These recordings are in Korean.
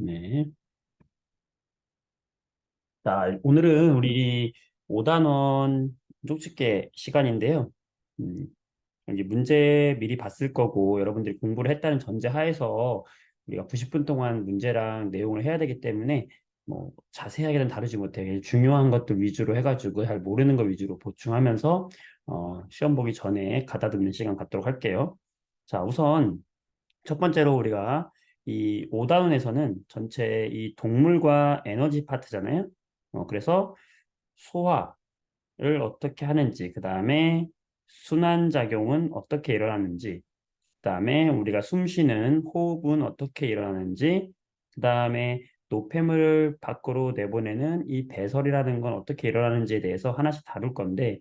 네. 자, 오늘은 우리 5단원 쪽집게 시간인데요. 음, 여기 문제 미리 봤을 거고 여러분들이 공부를 했다는 전제 하에서 우리가 90분 동안 문제랑 내용을 해야 되기 때문에 뭐 자세하게는 다루지 못해 중요한 것들 위주로 해가지고 잘 모르는 것 위주로 보충하면서 시험 보기 전에 가다듬는 시간 갖도록 할게요. 자, 우선 첫 번째로 우리가 이 5단원에서는 전체 이 동물과 에너지 파트잖아요. 그래서 소화를 어떻게 하는지, 그 다음에 순환작용은 어떻게 일어나는지, 그 다음에 우리가 숨 쉬는 호흡은 어떻게 일어나는지, 그 다음에 노폐물을 밖으로 내보내는 이 배설이라는 건 어떻게 일어나는지에 대해서 하나씩 다룰 건데,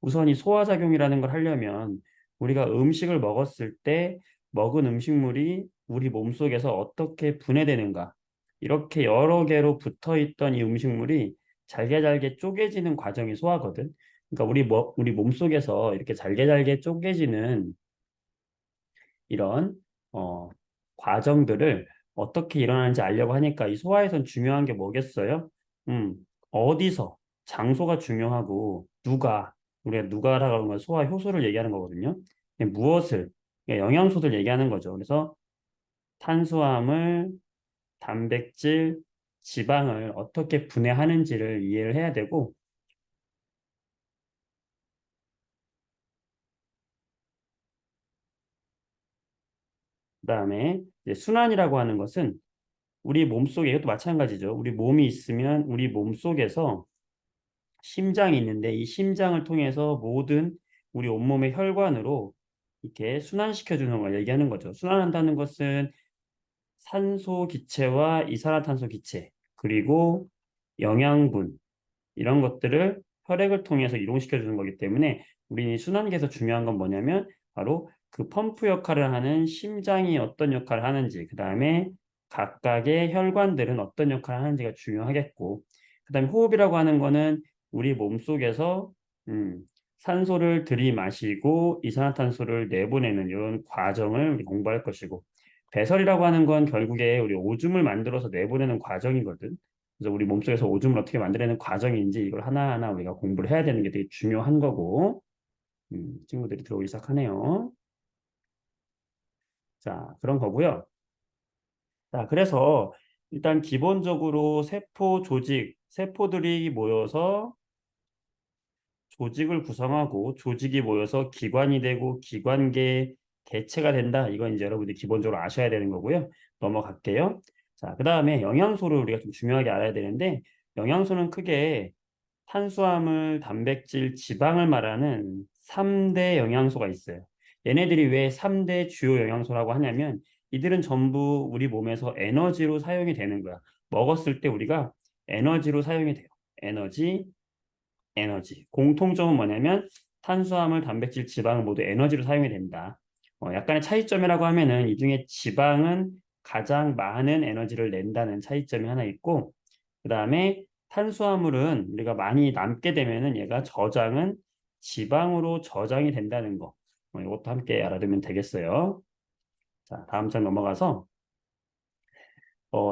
우선 이 소화작용이라는 걸 하려면 우리가 음식을 먹었을 때 먹은 음식물이 우리 몸속에서 어떻게 분해되는가, 이렇게 여러 개로 붙어 있던 이 음식물이 잘게 잘게 쪼개지는 과정이 소화거든. 그러니까 우리 몸속에서 이렇게 잘게 잘게 쪼개지는 이런 어, 과정들을 어떻게 일어나는지 알려고 하니까 이 소화에선 중요한 게 뭐겠어요? 음, 어디서 장소가 중요하고 누가 우리가 누가라고 하는 건 소화 효소를 얘기하는 거거든요. 무엇을 영양소들 얘기하는 거죠. 그래서 탄수화물, 단백질, 지방을 어떻게 분해하는지를 이해를 해야 되고 그다음에 이제 순환이라고 하는 것은 우리 몸속에 이것도 마찬가지죠. 우리 몸이 있으면 우리 몸속에서 심장이 있는데 이 심장을 통해서 모든 우리 온몸의 혈관으로 이렇게 순환시켜 주는 걸 얘기하는 거죠. 순환한다는 것은 산소 기체와 이산화탄소 기체 그리고 영양분 이런 것들을 혈액을 통해서 이동시켜 주는 거기 때문에 우리 순환계에서 중요한 건 뭐냐면 바로 그 펌프 역할을 하는 심장이 어떤 역할을 하는지 그다음에 각각의 혈관들은 어떤 역할을 하는지가 중요하겠고 그다음에 호흡이라고 하는 거는 우리 몸속에서 음, 산소를 들이마시고 이산화탄소를 내보내는 이런 과정을 우리 공부할 것이고 배설이라고 하는 건 결국에 우리 오줌을 만들어서 내보내는 과정이거든. 그래서 우리 몸속에서 오줌을 어떻게 만들어내는 과정인지 이걸 하나하나 우리가 공부를 해야 되는 게 되게 중요한 거고 친구들이 들어오기 시작하네요. 자, 그런 거고요. 자, 그래서 일단 기본적으로 세포 조직, 세포들이 모여서 조직을 구성하고 조직이 모여서 기관이 되고 기관계 개체가 된다. 이건 이제 여러분들이 기본적으로 아셔야 되는 거고요. 넘어갈게요. 자, 그 다음에 영양소를 우리가 좀 중요하게 알아야 되는데 영양소는 크게 탄수화물, 단백질, 지방을 말하는 3대 영양소가 있어요. 얘네들이 왜 3대 주요 영양소라고 하냐면 이들은 전부 우리 몸에서 에너지로 사용이 되는 거야. 먹었을 때 우리가 에너지로 사용이 돼요. 에너지. 공통점은 뭐냐면 탄수화물, 단백질, 지방은 모두 에너지로 사용이 된다. 약간의 차이점이라고 하면은 이 중에 지방은 가장 많은 에너지를 낸다는 차이점이 하나 있고, 그 다음에 탄수화물은 우리가 많이 남게 되면은 얘가 저장은 지방으로 저장이 된다는 거. 이것도 함께 알아두면 되겠어요. 자, 다음 장 넘어가서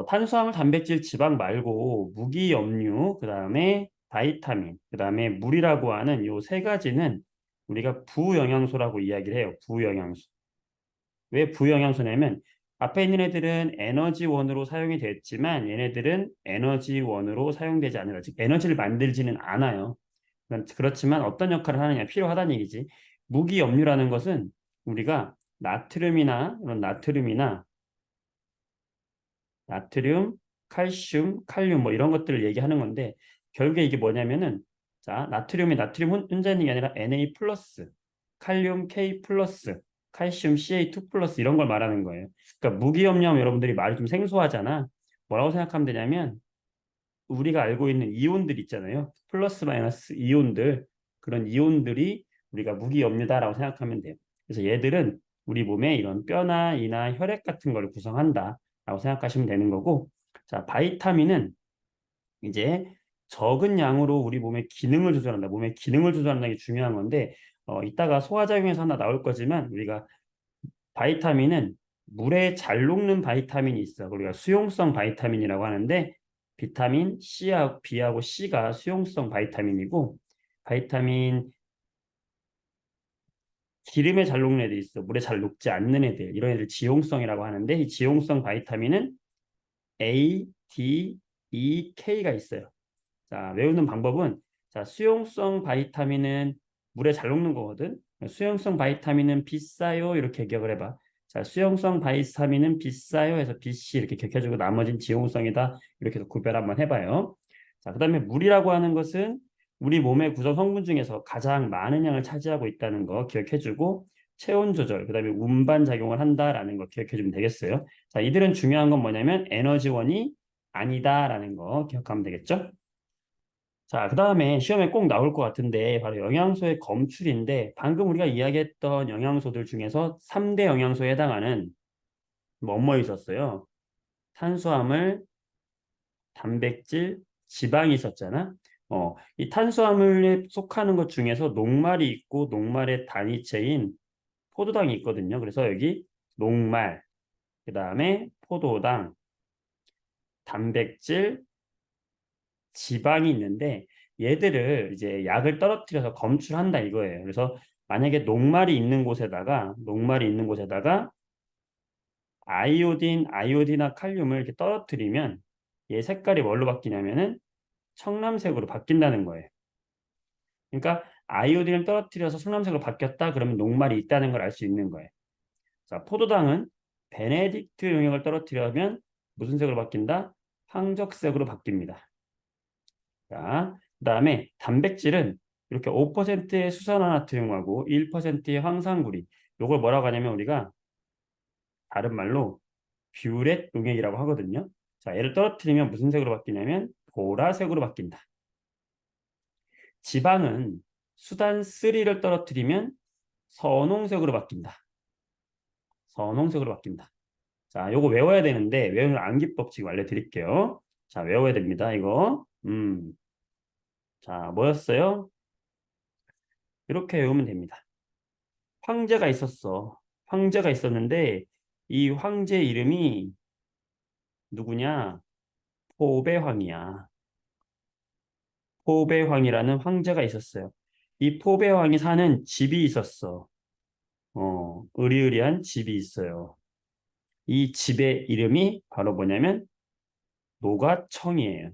탄수화물, 단백질, 지방 말고 무기염류, 그 다음에 바이타민, 그 다음에 물이라고 하는 요 세 가지는 우리가 부영양소라고 이야기를 해요. 부영양소. 왜 부영양소냐면 앞에 있는 애들은 에너지원으로 사용이 됐지만 얘네들은 에너지원으로 사용되지 않아요. 즉 에너지를 만들지는 않아요. 그렇지만 어떤 역할을 하느냐 필요하다는 얘기지. 무기염류라는 것은 우리가 나트륨, 칼슘, 칼륨 뭐 이런 것들을 얘기하는 건데 결국에 이게 뭐냐면은 자, 나트륨이 나트륨 혼자 있는 게 아니라 Na 플러스, 칼륨 K 플러스, 칼슘 Ca2 플러스 이런 걸 말하는 거예요. 그러니까 무기염염 여러분들이 말이 좀 생소하잖아. 뭐라고 생각하면 되냐면 우리가 알고 있는 이온들 있잖아요. 플러스 마이너스 이온들 그런 이온들이 우리가 무기염류다라고 생각하면 돼요. 그래서 얘들은 우리 몸에 이런 뼈나 이나 혈액 같은 걸 구성한다라고 생각하시면 되는 거고 자 바이타민은 이제 적은 양으로 우리 몸의 기능을 조절한다. 몸의 기능을 조절한다는 게 중요한 건데 이따가 소화작용에서 하나 나올 거지만 우리가 바이타민은 물에 잘 녹는 바이타민이 있어. 우리가 수용성 바이타민이라고 하는데 비타민 C하고 B하고 C가 수용성 바이타민이고 바이타민 기름에 잘 녹는 애들이 있어. 물에 잘 녹지 않는 애들. 이런 애들 지용성이라고 하는데 이 지용성 바이타민은 A, D, E, K가 있어요. 자, 외우는 방법은 자, 수용성 바이타민은 물에 잘 녹는 거거든. 수용성 바이타민은 비싸요. 이렇게 기억을 해봐. 자, 수용성 바이타민은 비싸요 해서 BC 이렇게 기억해주고 나머지는 지용성이다. 이렇게 해서 구별 한번 해봐요. 자, 그다음에 물이라고 하는 것은 우리 몸의 구성 성분 중에서 가장 많은 양을 차지하고 있다는 거 기억해주고 체온 조절, 그다음에 운반 작용을 한다라는 거 기억해주면 되겠어요. 자, 이들은 중요한 건 뭐냐면 에너지원이 아니다라는 거 기억하면 되겠죠? 자, 그 다음에 시험에 꼭 나올 것 같은데 바로 영양소의 검출인데 방금 우리가 이야기했던 영양소들 중에서 3대 영양소에 해당하는 뭐뭐 있었어요? 탄수화물, 단백질, 지방이 있었잖아. 이 탄수화물에 속하는 것 중에서 녹말이 있고 녹말의 단위체인 포도당이 있거든요. 그래서 여기 녹말, 그 다음에 포도당, 단백질, 지방이 있는데 얘들을 이제 약을 떨어뜨려서 검출한다 이거예요. 그래서 만약에 녹말이 있는 곳에다가 아이오딘이나 칼륨을 이렇게 떨어뜨리면 얘 색깔이 뭘로 바뀌냐면은 청남색으로 바뀐다는 거예요. 그러니까 아이오딘을 떨어뜨려서 청남색으로 바뀌었다 그러면 녹말이 있다는 걸 알 수 있는 거예요. 자, 포도당은 베네딕트 용액을 떨어뜨리면 무슨 색으로 바뀐다? 황적색으로 바뀝니다. 자, 그다음에 단백질은 이렇게 5%의 수산화나트륨하고 1%의 황산구리. 요걸 뭐라고 하냐면 우리가 다른 말로 뷰렛 용액이라고 하거든요. 자, 얘를 떨어뜨리면 무슨 색으로 바뀌냐면 보라색으로 바뀐다. 지방은 수단 3를 떨어뜨리면 선홍색으로 바뀐다. 선홍색으로 바뀐다. 자, 요거 외워야 되는데 외우는 암기법 지금 알려드릴게요. 자, 외워야 됩니다. 이거. 자, 뭐였어요? 이렇게 외우면 됩니다. 황제가 있었어. 황제가 있었는데 이 황제 이름이 누구냐? 포배황이야. 포배황이라는 황제가 있었어요. 이 포배황이 사는 집이 있었어. 으리으리한 집이 있어요. 이 집의 이름이 바로 뭐냐면 노가청이에요.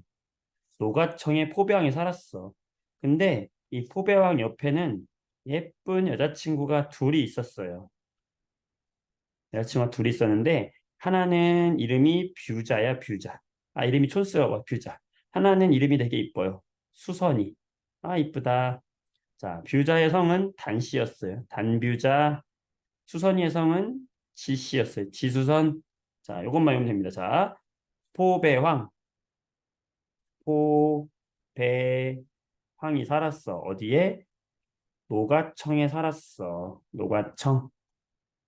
노가청에 포배왕이 살았어. 근데 이 포배왕 옆에는 예쁜 여자친구가 둘이 있었어요. 여자친구가 둘이 있었는데 하나는 이름이 뷰자야, 뷰자. 아, 이름이 촌스러워, 뷰자. 하나는 이름이 되게 이뻐요. 수선이. 아, 이쁘다. 자, 뷰자의 성은 단씨였어요. 단뷰자. 수선이의 성은 지씨였어요. 지수선. 자, 요것만 외우면 됩니다. 자, 포배황. 포배황이 살았어. 어디에? 노가청에 살았어. 노가청.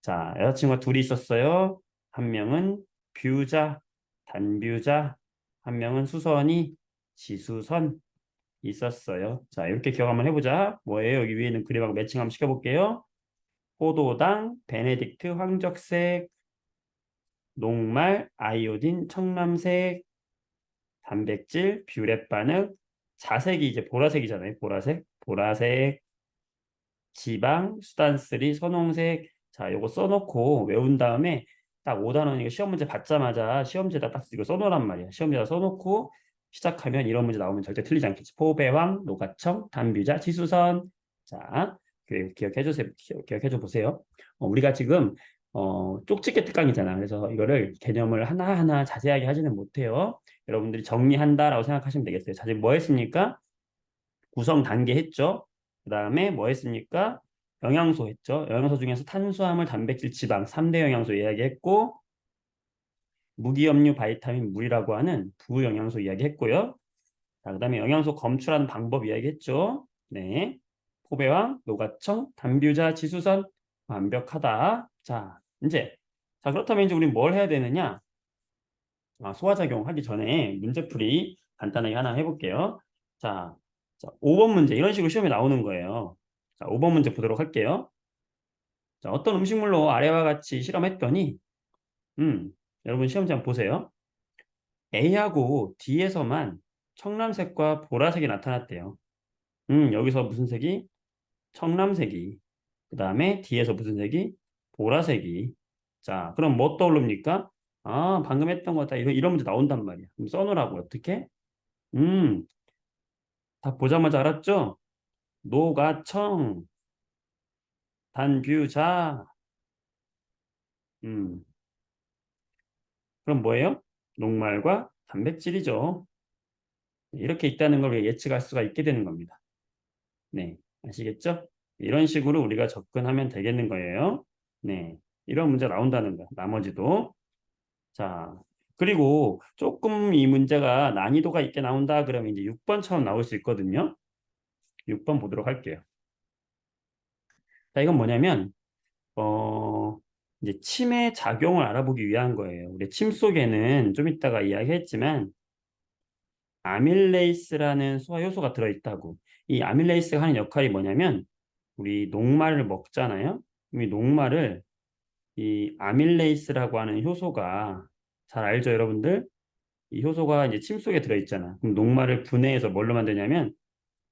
자, 여자친구가 둘이 있었어요. 한 명은 뷰자, 단뷰자, 한 명은 수선이, 지수선 있었어요. 자, 이렇게 기억 한번 해보자. 뭐예요? 여기 위에는 그림하고 매칭 한번 시켜볼게요. 포도당, 베네딕트, 황적색, 녹말, 아이오딘, 청남색, 단백질, 뷰렛바늘, 자색이 이제 보라색이잖아요. 보라색, 보라색, 지방, 수단쓰리, 선홍색. 자, 요거 써놓고 외운 다음에 딱 5단원이니까 시험 문제 받자마자 시험지에다 딱 이거 써놓으란 말이야. 시험지에다 써놓고 시작하면 이런 문제 나오면 절대 틀리지 않겠지. 포배왕, 노가청, 단비자, 지수선. 자, 기억해 주세요. 기억해 줘 보세요. 우리가 지금 쪽집게 특강이잖아. 그래서 이거를 개념을 하나하나 자세하게 하지는 못해요. 여러분들이 정리한다라고 생각하시면 되겠어요. 자, 지금 뭐 했습니까? 구성 단계 했죠. 그 다음에 뭐 했습니까? 영양소 했죠. 영양소 중에서 탄수화물, 단백질, 지방 3대 영양소 이야기했고 무기염류, 바이타민, 물이라고 하는 부영양소 이야기했고요. 자, 그다음에 영양소 검출하는 방법 이야기했죠. 네, 포배왕, 노가청, 단뷰자, 지수선 완벽하다. 자, 이제 그렇다면 이제 우리 뭘 해야 되느냐? 소화작용 하기 전에 문제풀이 간단하게 하나 해볼게요. 자, 5번 문제 이런 식으로 시험에 나오는 거예요. 자, 5번 문제 보도록 할게요. 자, 어떤 음식물로 아래와 같이 실험했더니 여러분 시험지 한번 보세요. A하고 D에서만 청남색과 보라색이 나타났대요. 여기서 무슨 색이? 청남색이. 그 다음에 D에서 무슨 색이? 보라색이. 자, 그럼 뭐 떠오릅니까? 아, 방금 했던 거다. 이런 문제 나온단 말이야. 그럼 써놓으라고. 어떻게? 음, 다 보자마자 알았죠? 노가청, 단뷰자. 음, 그럼 뭐예요? 녹말과 단백질이죠. 이렇게 있다는 걸 예측할 수가 있게 되는 겁니다. 네, 아시겠죠? 이런 식으로 우리가 접근하면 되겠는 거예요. 네, 이런 문제 나온다는 거. 나머지도. 자, 그리고 조금 이 문제가 난이도가 있게 나온다 그러면 이제 6번처럼 나올 수 있거든요. 6번 보도록 할게요. 자, 이건 뭐냐면 이제 침의 작용을 알아보기 위한 거예요. 우리 침 속에는 좀 이따가 이야기했지만 아밀레이스라는 소화 효소가 들어있다고. 이 아밀레이스가 하는 역할이 뭐냐면 우리 녹말을 먹잖아요. 이 녹말을 이 아밀레이스라고 하는 효소가 잘 알죠, 여러분들? 이 효소가 이제 침 속에 들어있잖아. 그럼 녹말을 분해해서 뭘로 만드냐면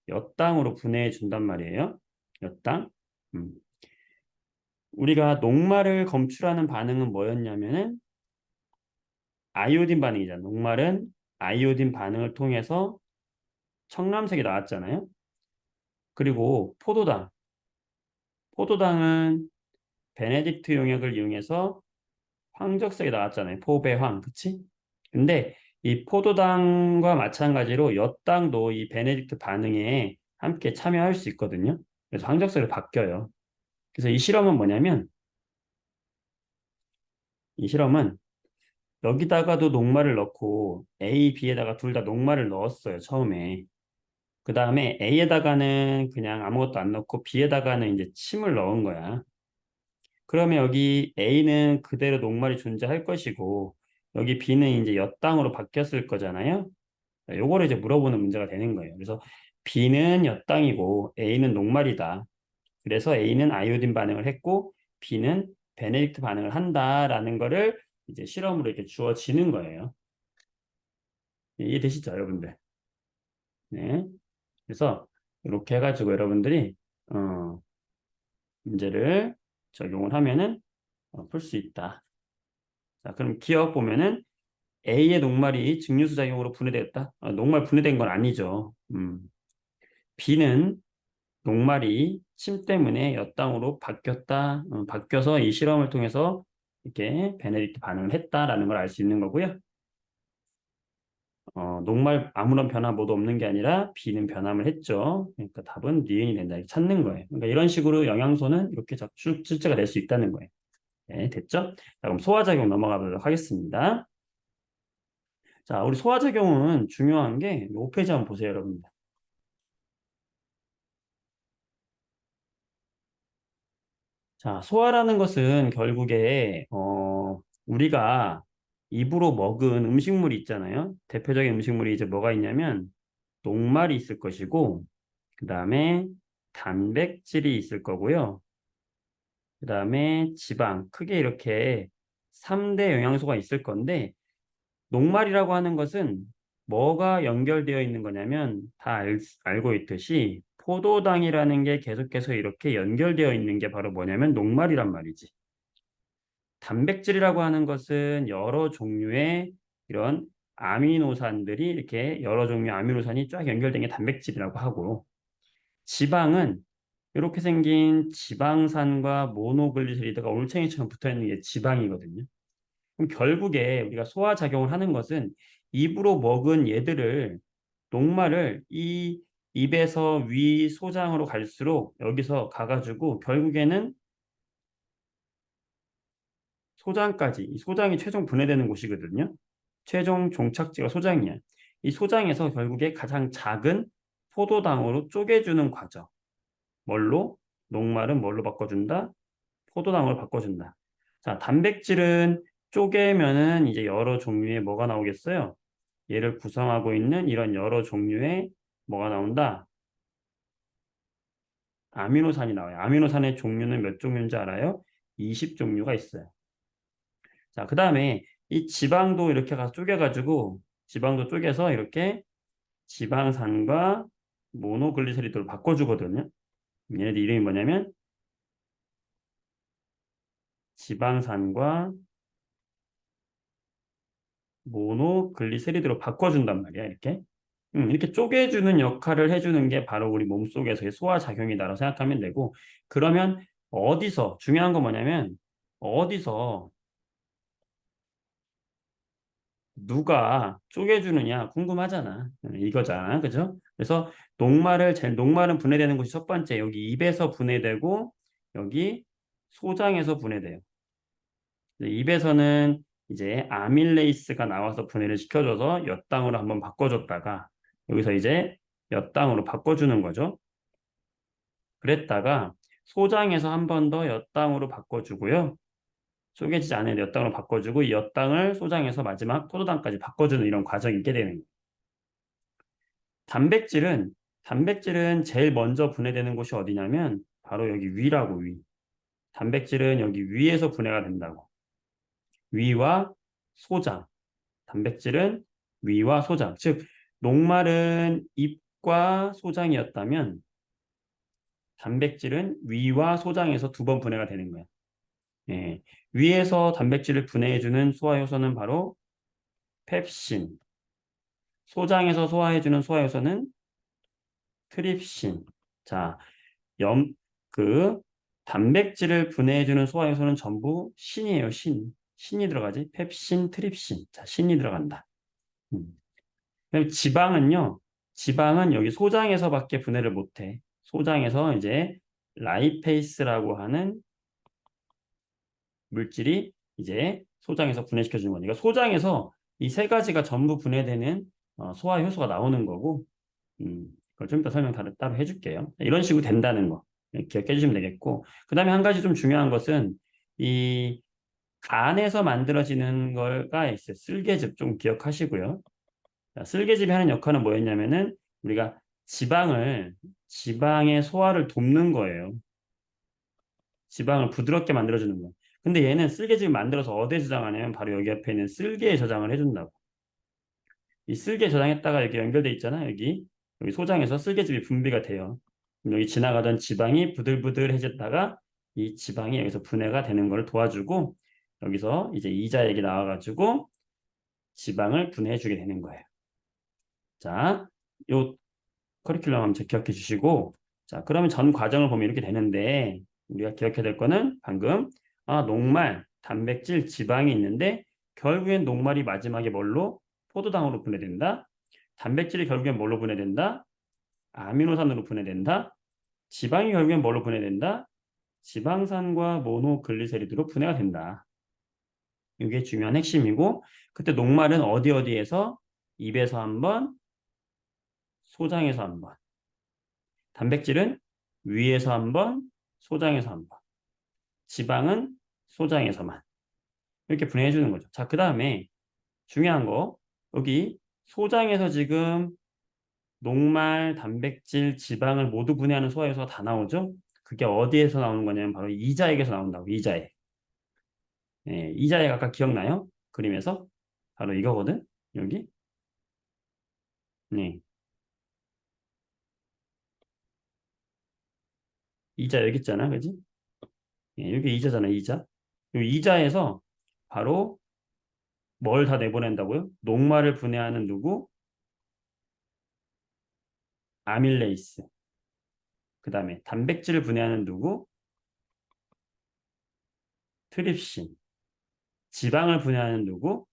엿당으로 분해해 준단 말이에요. 엿당. 음. 우리가 녹말을 검출하는 반응은 뭐였냐면은 아이오딘 반응이잖아. 녹말은 아이오딘 반응을 통해서 청람색이 나왔잖아요. 그리고 포도당. 포도당은 베네딕트 용액을 이용해서 황적색이 나왔잖아요. 포배황. 그치? 근데 이 포도당과 마찬가지로 엿당도 이 베네딕트 반응에 함께 참여할 수 있거든요. 그래서 황적색으로 바뀌어요. 그래서 이 실험은 뭐냐면 이 실험은 여기다가도 녹말을 넣고 A, B에다가 둘 다 녹말을 넣었어요. 처음에. 그 다음에 A에다가는 그냥 아무것도 안 넣고 B에다가는 이제 침을 넣은 거야. 그러면 여기 A는 그대로 녹말이 존재할 것이고 여기 B는 이제 엿당으로 바뀌었을 거잖아요. 요거를 이제 물어보는 문제가 되는 거예요. 그래서 B는 엿당이고 A는 녹말이다. 그래서 A는 아이오딘 반응을 했고 B는 베네딕트 반응을 한다라는 거를 이제 실험으로 이렇게 주어지는 거예요. 이해되시죠, 여러분들? 네. 그래서 이렇게 해가지고 여러분들이 어, 문제를 적용을 하면은 풀 수 있다. 자, 그럼 기억 보면은 A의 녹말이 증류수 작용으로 분해되었다. 녹말 분해된 건 아니죠. B는 녹말이 침 때문에 엿당으로 바뀌었다. 바뀌어서 이 실험을 통해서 이렇게 베네딕트 반응을 했다라는 걸 알 수 있는 거고요. 녹말 아무런 변화 모두 없는 게 아니라 B는 변함을 했죠. 그러니까 답은 니은이 된다. 이렇게 찾는 거예요. 그러니까 이런 식으로 영양소는 이렇게 출제가 될 수 있다는 거예요. 네, 됐죠? 자, 그럼 소화작용 넘어가 보도록 하겠습니다. 자, 우리 소화작용은 중요한 게 5페이지 한번 보세요, 여러분들. 자, 소화라는 것은 결국에 우리가 입으로 먹은 음식물이 있잖아요. 대표적인 음식물이 이제 뭐가 있냐면 녹말이 있을 것이고 그 다음에 단백질이 있을 거고요. 그 다음에 지방, 크게 이렇게 3대 영양소가 있을 건데 녹말이라고 하는 것은 뭐가 연결되어 있는 거냐면 다 알고 있듯이 포도당이라는 게 계속해서 이렇게 연결되어 있는 게 바로 뭐냐면 녹말이란 말이지. 단백질이라고 하는 것은 여러 종류의 이런 아미노산들이 이렇게 여러 종류의 아미노산이 쫙 연결된 게 단백질이라고 하고 지방은 이렇게 생긴 지방산과 모노글리세리드가 올챙이처럼 붙어 있는 게 지방이거든요. 그럼 결국에 우리가 소화작용을 하는 것은 입으로 먹은 얘들을 녹말을 이 입에서 위 소장으로 갈수록 여기서 가가지고 결국에는 소장까지 이 소장이 최종 분해되는 곳이거든요. 최종 종착지가 소장이야. 이 소장에서 결국에 가장 작은 포도당으로 쪼개주는 과정. 뭘로? 녹말은 뭘로 바꿔준다? 포도당으로 바꿔준다. 자, 단백질은 쪼개면은 이제 여러 종류의 뭐가 나오겠어요? 얘를 구성하고 있는 이런 여러 종류의 뭐가 나온다? 아미노산이 나와요. 아미노산의 종류는 몇 종류인지 알아요? 20종류가 있어요. 자, 그 다음에 이 지방도 이렇게 가서 쪼개가지고 지방도 쪼개서 이렇게 지방산과 모노글리세리드로 바꿔주거든요. 얘네들 이름이 뭐냐면 지방산과 모노글리세리드로 바꿔준단 말이야. 이렇게 쪼개주는 역할을 해주는 게 바로 우리 몸속에서의 소화작용이다라고 생각하면 되고, 그러면 어디서 중요한 건 뭐냐면 어디서 누가 쪼개주느냐 궁금하잖아. 이거잖아. 그죠? 그래서 녹말은 분해되는 곳이 첫 번째 여기 입에서 분해되고 여기 소장에서 분해돼요. 입에서는 이제 아밀레이스가 나와서 분해를 시켜줘서 엿당으로 한번 바꿔줬다가 여기서 이제 엿당으로 바꿔주는 거죠. 그랬다가 소장에서 한 번 더 엿당으로 바꿔주고요. 쪼개지지 않은 엿당으로 바꿔주고 이 엿당을 소장에서 마지막 포도당까지 바꿔주는 이런 과정이 있게 되는 거예요. 단백질은 제일 먼저 분해되는 곳이 어디냐면 바로 여기 위라고 위. 단백질은 여기 위에서 분해가 된다고. 위와 소장. 단백질은 위와 소장. 즉 녹말은 입과 소장이었다면 단백질은 위와 소장에서 두 번 분해가 되는 거야. 예. 위에서 단백질을 분해해주는 소화효소는 바로 펩신. 소장에서 소화해주는 소화효소는 트립신. 자, 염, 그 단백질을 분해해주는 소화효소는 전부 신이에요, 신. 신이 들어가지. 펩신, 트립신. 자, 신이 들어간다. 음. 그럼 지방은 여기 소장에서밖에 분해를 못해. 소장에서 이제 라이페이스라고 하는 물질이 이제 소장에서 분해시켜 주는 거니까 소장에서 이 세 가지가 전부 분해되는 소화 효소가 나오는 거고 그걸 좀 이따 설명 따로 해줄게요. 이런 식으로 된다는 거 기억해 주시면 되겠고 그 다음에 한 가지 좀 중요한 것은 이 간에서 만들어지는 걸가 있어요. 쓸개즙 좀 기억하시고요. 자, 쓸개즙이 하는 역할은 뭐였냐면은 우리가 지방의 소화를 돕는 거예요. 지방을 부드럽게 만들어주는 거. 근데 얘는 쓸개즙을 만들어서 어디에 저장하냐면 바로 여기 옆에 있는 쓸개에 저장을 해준다고. 이 쓸개 저장했다가 여기 연결돼 있잖아. 여기 소장에서 쓸개즙이 분비가 돼요. 그럼 여기 지나가던 지방이 부들부들해졌다가 이 지방이 여기서 분해가 되는 걸 도와주고 여기서 이제 이자액이 나와가지고 지방을 분해해주게 되는 거예요. 자, 요 커리큘럼 한번 기억해 주시고 자, 그러면 전 과정을 보면 이렇게 되는데 우리가 기억해야 될 거는 방금 녹말, 단백질, 지방이 있는데 결국엔 녹말이 마지막에 뭘로? 포도당으로 분해된다. 단백질이 결국엔 뭘로 분해된다? 아미노산으로 분해된다. 지방이 결국엔 뭘로 분해된다? 지방산과 모노글리세리드로 분해가 된다. 이게 중요한 핵심이고 그때 녹말은 어디에서? 입에서 한 번, 소장에서 한 번. 단백질은 위에서 한 번, 소장에서 한 번. 지방은 소장에서만. 이렇게 분해해 주는 거죠. 자, 그 다음에 중요한 거. 여기 소장에서 지금 녹말, 단백질, 지방을 모두 분해하는 소화효소가 다 나오죠? 그게 어디에서 나오는 거냐면 바로 이자액에서 나온다고. 이자액. 네, 이자액 아까 기억나요? 그림에서? 바로 이거거든. 여기. 네. 이자 여기 있잖아. 그지? 네, 여기 이자잖아. 이자. 이 이자에서 바로 뭘 다 내보낸다고요? 녹말을 분해하는 누구? 아밀레이스. 그 다음에 단백질을 분해하는 누구? 트립신. 지방을 분해하는 누구?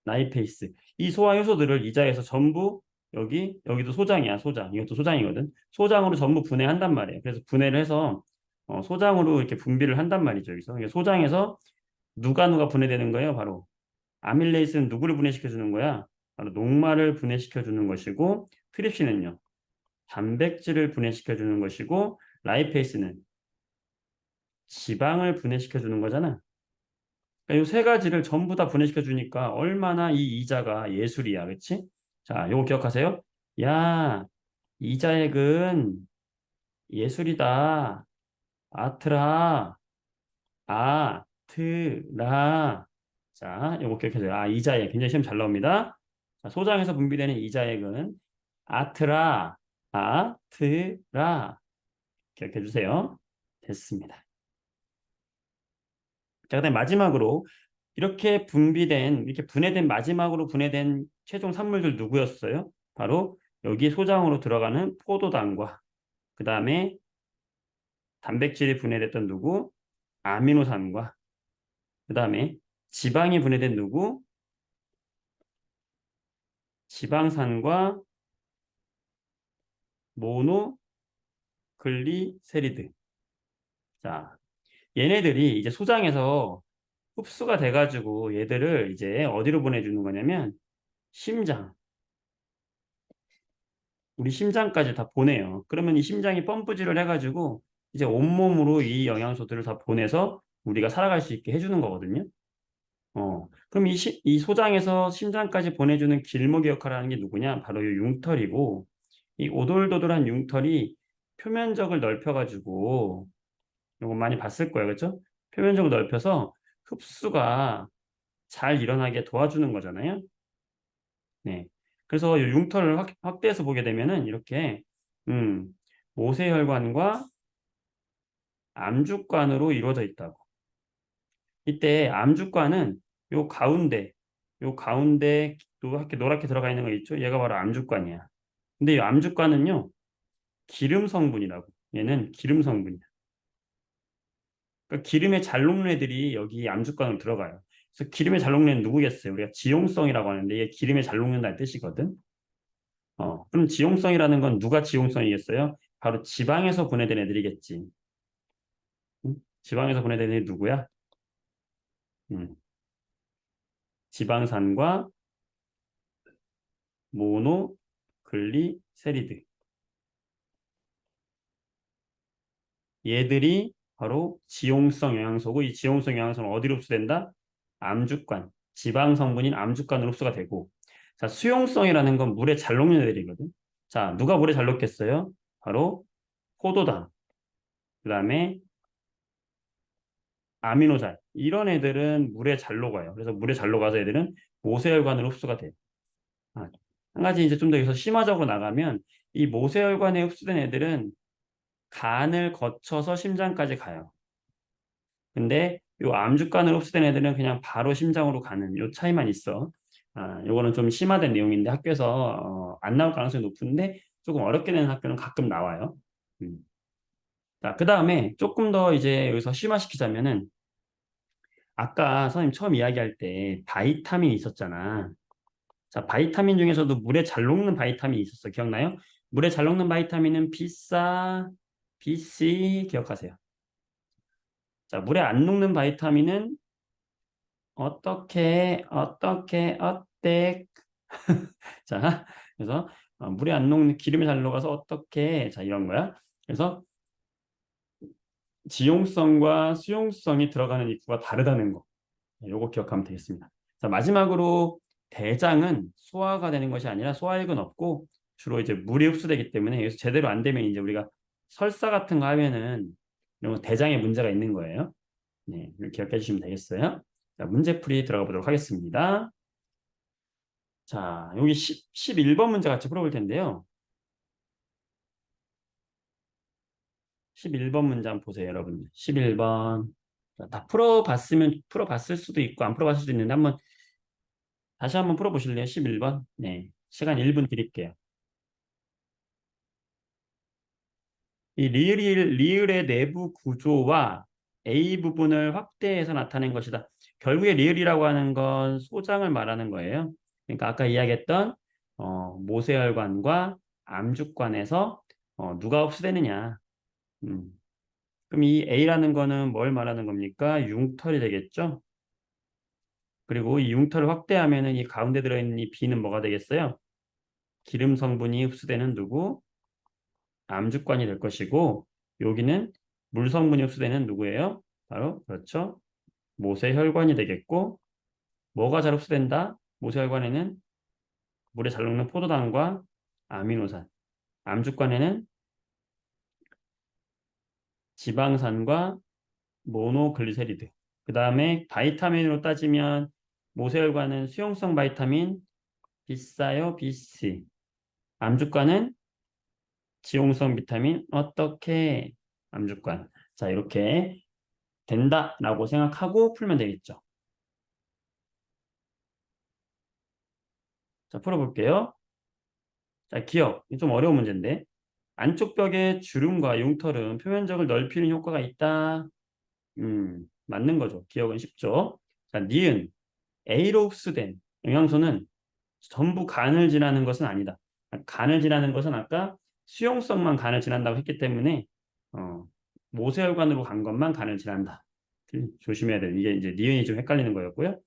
라이페이스. 이 소화 효소들을 이자에서 전부 여기도 소장이야, 소장. 이것도 소장이거든. 소장으로 전부 분해한단 말이에요. 그래서 분해를 해서 소장으로 이렇게 분비를 한단 말이죠. 여기서. 소장에서 누가 분해되는 거예요? 바로 아밀레이스는 누구를 분해시켜 주는 거야? 바로 녹말을 분해시켜 주는 것이고 트립신은요. 단백질을 분해시켜 주는 것이고 라이페이스는 지방을 분해시켜 주는 거잖아. 그러니까 이 세 가지를 전부 다 분해시켜 주니까 얼마나 이 이자가 예술이야. 그렇지? 자, 요거 기억하세요. 야, 이자액은 예술이다. 아트라. 아트라. 자, 요거 기억해줘요. 이자액. 굉장히 시험 잘 나옵니다. 자, 소장에서 분비되는 이자액은 아트라, 아트라. 기억해주세요. 됐습니다. 자, 그다음 마지막으로 이렇게 분해된 마지막으로 분해된 최종 산물들 누구였어요? 바로 여기 소장으로 들어가는 포도당과 그 다음에 단백질이 분해됐던 누구? 아미노산과 그 다음에 지방이 분해된 누구? 지방산과 모노글리세리드. 자, 얘네들이 이제 소장에서 흡수가 돼가지고 얘들을 이제 어디로 보내주는 거냐면 심장, 우리 심장까지 다 보내요. 그러면 이 심장이 펌프질을 해가지고 이제 온몸으로 이 영양소들을 다 보내서 우리가 살아갈 수 있게 해주는 거거든요. 그럼 이 소장에서 심장까지 보내주는 길목의 역할을 하는 게 누구냐? 바로 이 융털이고, 이 오돌도돌한 융털이 표면적을 넓혀가지고, 이거 많이 봤을 거예요. 그렇죠? 표면적을 넓혀서 흡수가 잘 일어나게 도와주는 거잖아요. 네. 그래서 이 융털을 확대해서 보게 되면은 이렇게, 음, 모세혈관과 암죽관으로 이루어져 있다고. 이때 암죽관은 요 가운데 이렇게 노랗게 들어가 있는 거 있죠? 얘가 바로 암죽관이야. 근데 이 암죽관은요, 기름 성분이라고. 얘는 기름 성분이야. 그러니까 기름에 잘 녹는 애들이 여기 암죽관으로 들어가요. 그래서 기름에 잘 녹는 애는 누구겠어요? 우리가 지용성이라고 하는데 얘 기름에 잘 녹는다는 뜻이거든. 그럼 지용성이라는 건 누가 지용성이겠어요? 바로 지방에서 분해된 애들이겠지. 응? 지방에서 분해된 애들이 누구야? 음, 지방산과 모노글리세리드. 얘들이 바로 지용성 영양소고 이 지용성 영양소는 어디로 흡수된다? 암죽관, 지방 성분인 암죽관으로 흡수가 되고 자, 수용성이라는 건 물에 잘 녹는 애들이거든. 자, 누가 물에 잘 녹겠어요? 바로 포도당, 그다음에 아미노산 이런 애들은 물에 잘 녹아요. 그래서 물에 잘 녹아서 애들은 모세혈관으로 흡수가 돼요. 한 가지 이제 좀 더 여기서 심화적으로 나가면 이 모세혈관에 흡수된 애들은 간을 거쳐서 심장까지 가요. 근데 요 암죽간으로 흡수된 애들은 그냥 바로 심장으로 가는 요 차이만 있어. 요거는 좀 심화된 내용인데 학교에서 안 나올 가능성이 높은데 조금 어렵게 되는 학교는 가끔 나와요. 음. 자, 그 다음에 조금 더 이제 여기서 심화시키자면은 아까 선생님 처음 이야기할 때 바이타민이 있었잖아. 자, 바이타민 중에서도 물에 잘 녹는 바이타민이 있었어. 기억나요? 물에 잘 녹는 바이타민은 비싸, BC 기억하세요. 자, 물에 안 녹는 바이타민은 어때? 자, 그래서 물에 안 녹는 기름이 잘 녹아서 어떻게, 자, 이런 거야. 그래서 지용성과 수용성이 들어가는 입구가 다르다는 거. 요거 기억하면 되겠습니다. 자, 마지막으로 대장은 소화가 되는 것이 아니라 소화액은 없고 주로 이제 물이 흡수되기 때문에 여기서 제대로 안 되면 이제 우리가 설사 같은 거 하면은 이런 거 대장에 문제가 있는 거예요. 네, 이렇게 기억해 주시면 되겠어요. 자, 문제풀이 들어가 보도록 하겠습니다. 자, 여기 11번 문제 같이 풀어볼 텐데요. 11번 문제 한번 보세요, 여러분. 11번. 다 풀어봤을 수도 있고, 안 풀어봤을 수도 있는데, 다시 한번 풀어보실래요? 11번. 네. 시간 1분 드릴게요. 이 리을의 내부 구조와 A 부분을 확대해서 나타낸 것이다. 결국에 리을이라고 하는 건 소장을 말하는 거예요. 그러니까 아까 이야기했던 모세혈관과 암죽관에서 누가 흡수되느냐. 음. 그럼 이 A라는 거는 뭘 말하는 겁니까? 융털이 되겠죠? 그리고 이 융털을 확대하면은 이 가운데 들어있는 이 B는 뭐가 되겠어요? 기름 성분이 흡수되는 누구? 암죽관이 될 것이고 여기는 물 성분이 흡수되는 누구예요? 바로 그렇죠. 모세혈관이 되겠고 뭐가 잘 흡수된다? 모세혈관에는 물에 잘 녹는 포도당과 아미노산, 암죽관에는 지방산과 모노글리세리드. 그 다음에 바이타민으로 따지면 모세혈관은 수용성 바이타민 비싸요, 비싸. 암주과는 지용성 비타민 어떻게 암주관. 자, 이렇게 된다라고 생각하고 풀면 되겠죠. 자, 풀어볼게요. 자, 기억. 좀 어려운 문제인데. 안쪽 벽의 주름과 융털은 표면적을 넓히는 효과가 있다. 맞는 거죠. 기억은 쉽죠. 자, 니은. A로 흡수된 영양소는 전부 간을 지나는 것은 아니다. 간을 지나는 것은 아까 수용성만 간을 지난다고 했기 때문에 어, 모세혈관으로 간 것만 간을 지난다. 조심해야 돼요. 이게 이제 니은이 좀 헷갈리는 거였고요.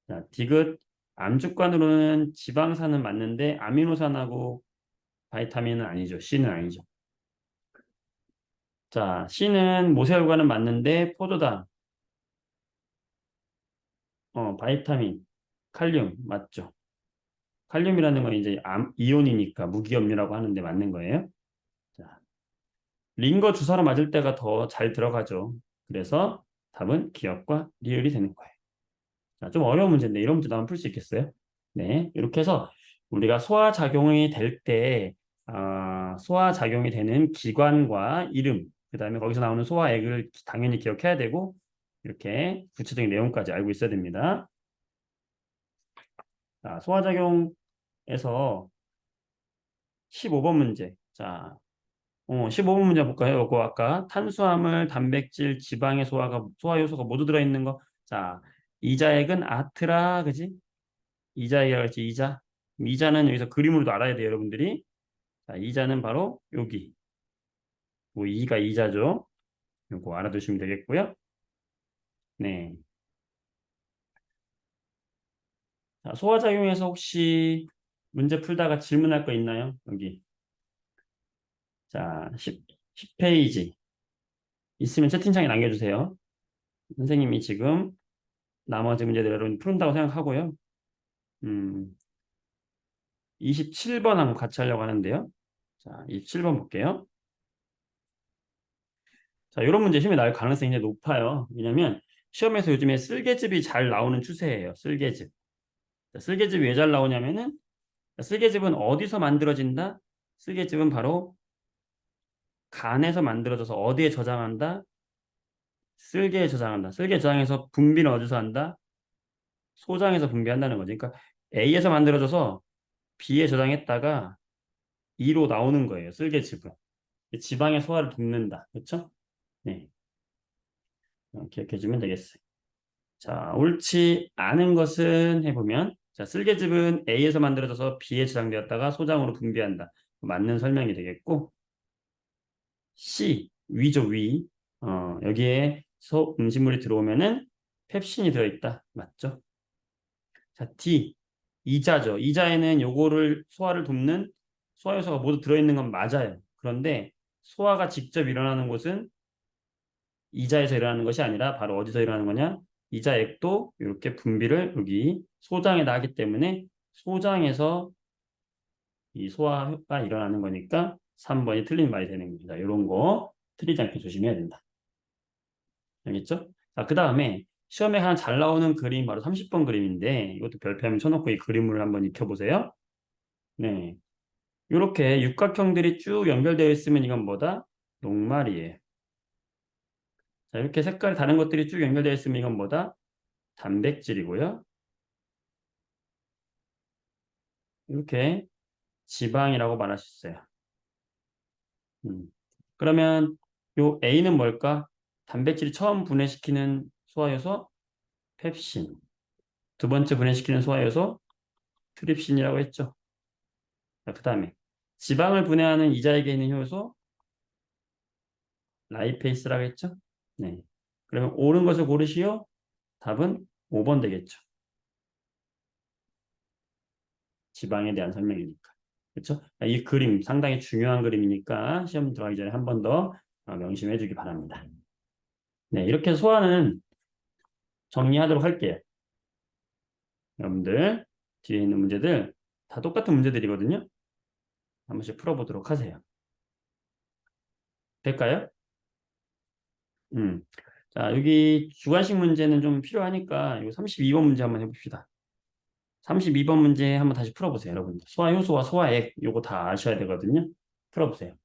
자, 디귿 암주관으로는 지방산은 맞는데 아미노산하고 바이타민은 아니죠. C는 아니죠. 자, C는 모세혈관은 맞는데 포도당, 바이타민, 칼륨 맞죠. 칼륨이라는 건 이제 이온이니까 무기염료라고 하는데 맞는 거예요. 자, 링거 주사로 맞을 때가 더 잘 들어가죠. 그래서 답은 기억과 리을이 되는 거예요. 자, 좀 어려운 문제인데 이런 문제 나오면 풀 수 있겠어요? 네, 이렇게 해서 우리가 소화작용이 될 때, 소화작용이 되는 기관과 이름, 그 다음에 거기서 나오는 소화액을 당연히 기억해야 되고, 이렇게 구체적인 내용까지 알고 있어야 됩니다. 자, 소화작용에서 15번 문제. 자, 15번 문제 볼까요? 이거 아까 탄수화물, 단백질, 지방의 소화 요소가 모두 들어있는 거. 자, 이자액은 아트라, 그지? 이자액이라고 했지, 이자. 이자는 여기서 그림으로도 알아야 돼요, 여러분들이. 자, 이자는 바로 여기. 뭐, 이가 이자죠. 이거 알아두시면 되겠고요. 네. 자, 소화작용에서 혹시 문제 풀다가 질문할 거 있나요? 여기. 자, 10페이지. 있으면 채팅창에 남겨주세요. 선생님이 지금 나머지 문제들 여러분 푸른다고 생각하고요. 음, 27번 한번 같이 하려고 하는데요. 자, 27번 볼게요. 자, 이런 문제 시험에 나올 가능성이 굉장히 높아요. 왜냐면 시험에서 요즘에 쓸개즙이 잘 나오는 추세예요. 쓸개즙. 자, 쓸개즙이 왜 잘 나오냐면은 쓸개즙은 어디서 만들어진다? 쓸개즙은 바로 간에서 만들어져서 어디에 저장한다? 쓸개에 저장한다. 쓸개 저장해서 분비는 어디서 한다? 소장에서 분비한다는 거지. 그러니까 A에서 만들어져서 B에 저장했다가 E로 나오는 거예요. 쓸개즙은. 지방의 소화를 돕는다. 그렇죠? 네. 기억해 주면 되겠어요. 자, 옳지 않은 것은 해보면 자, 쓸개즙은 A에서 만들어져서 B에 저장되었다가 소장으로 분비한다. 맞는 설명이 되겠고 C, 위죠, 위. 여기에 음식물이 들어오면은 펩신이 들어있다. 맞죠? 자, D, 이자죠. 이자에는 요거를 소화를 돕는 소화 요소가 모두 들어있는 건 맞아요. 그런데 소화가 직접 일어나는 곳은 이자에서 일어나는 것이 아니라 바로 어디서 일어나는 거냐? 이자액도 이렇게 분비를 여기 소장에다 하기 때문에 소장에서 이 소화가 일어나는 거니까 3번이 틀린 말이 되는 겁니다. 이런 거 틀리지 않게 조심해야 된다. 알겠죠? 자, 그 다음에 시험에 하나 잘 나오는 그림 바로 30번 그림인데 이것도 별표 한번 쳐놓고 이 그림을 한번 익혀보세요. 네. 이렇게 육각형들이 쭉 연결되어 있으면 이건 뭐다? 녹말이에요. 자, 이렇게 색깔이 다른 것들이 쭉 연결되어 있으면 이건 뭐다? 단백질이고요. 이렇게 지방이라고 말할 수 있어요. 음. 그러면 요 A는 뭘까? 단백질이 처음 분해시키는 소화효소 펩신. 두 번째 분해시키는 소화효소 트립신이라고 했죠. 그 다음에 지방을 분해하는 이자에게 있는 효소 라이페이스라고 했죠. 네. 그러면 옳은 것을 고르시오. 답은 5번 되겠죠. 지방에 대한 설명이니까. 그렇죠? 이 그림 상당히 중요한 그림이니까 시험 들어가기 전에 한 번 더 명심해 주기 바랍니다. 네, 이렇게 소화는 정리하도록 할게요. 여러분들 뒤에 있는 문제들 다 똑같은 문제들이거든요. 한 번씩 풀어보도록 하세요. 될까요? 음. 자, 여기 주관식 문제는 좀 필요하니까 이 32번 문제 한번 해봅시다. 32번 문제 한번 다시 풀어보세요, 여러분. 소화 효소와 소화액 요거 다 아셔야 되거든요. 풀어보세요.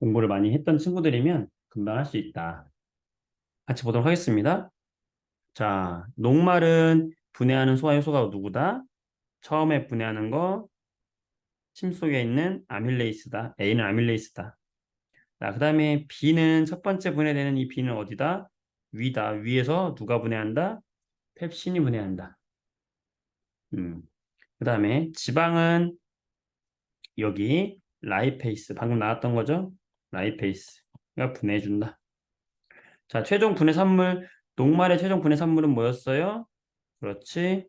공부를 많이 했던 친구들이면 금방 할 수 있다. 같이 보도록 하겠습니다. 자, 녹말은 분해하는 소화 효소가 누구다? 처음에 분해하는 거 침 속에 있는 아밀레이스다. A는 아밀레이스다. 자, 그 다음에 B는 첫 번째 분해되는 이 B는 어디다? 위다. 위에서 누가 분해한다? 펩신이 분해한다. 그 다음에 지방은 여기 라이페이스. 방금 나왔던 거죠? 라이페이스가 분해해준다. 자, 최종 분해 산물. 녹말의 최종 분해 산물은 뭐였어요? 그렇지.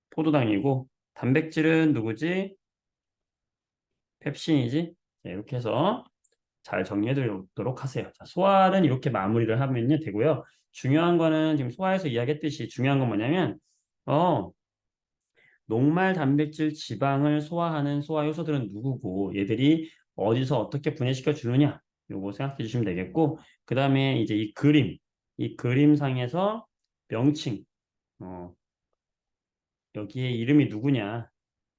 포도당이고 단백질은 누구지? 펩신이지. 자, 이렇게 해서 잘 정리해 두도록 하세요. 자, 소화는 이렇게 마무리를 하면요 되고요. 중요한 거는 지금 소화에서 이야기했듯이 중요한 건 뭐냐면 녹말 단백질 지방을 소화하는 소화 요소들은 누구고 얘들이 어디서 어떻게 분해시켜 주느냐 요거 생각해 주시면 되겠고 그 다음에 이제 이 그림상에서 명칭 어, 여기에 이름이 누구냐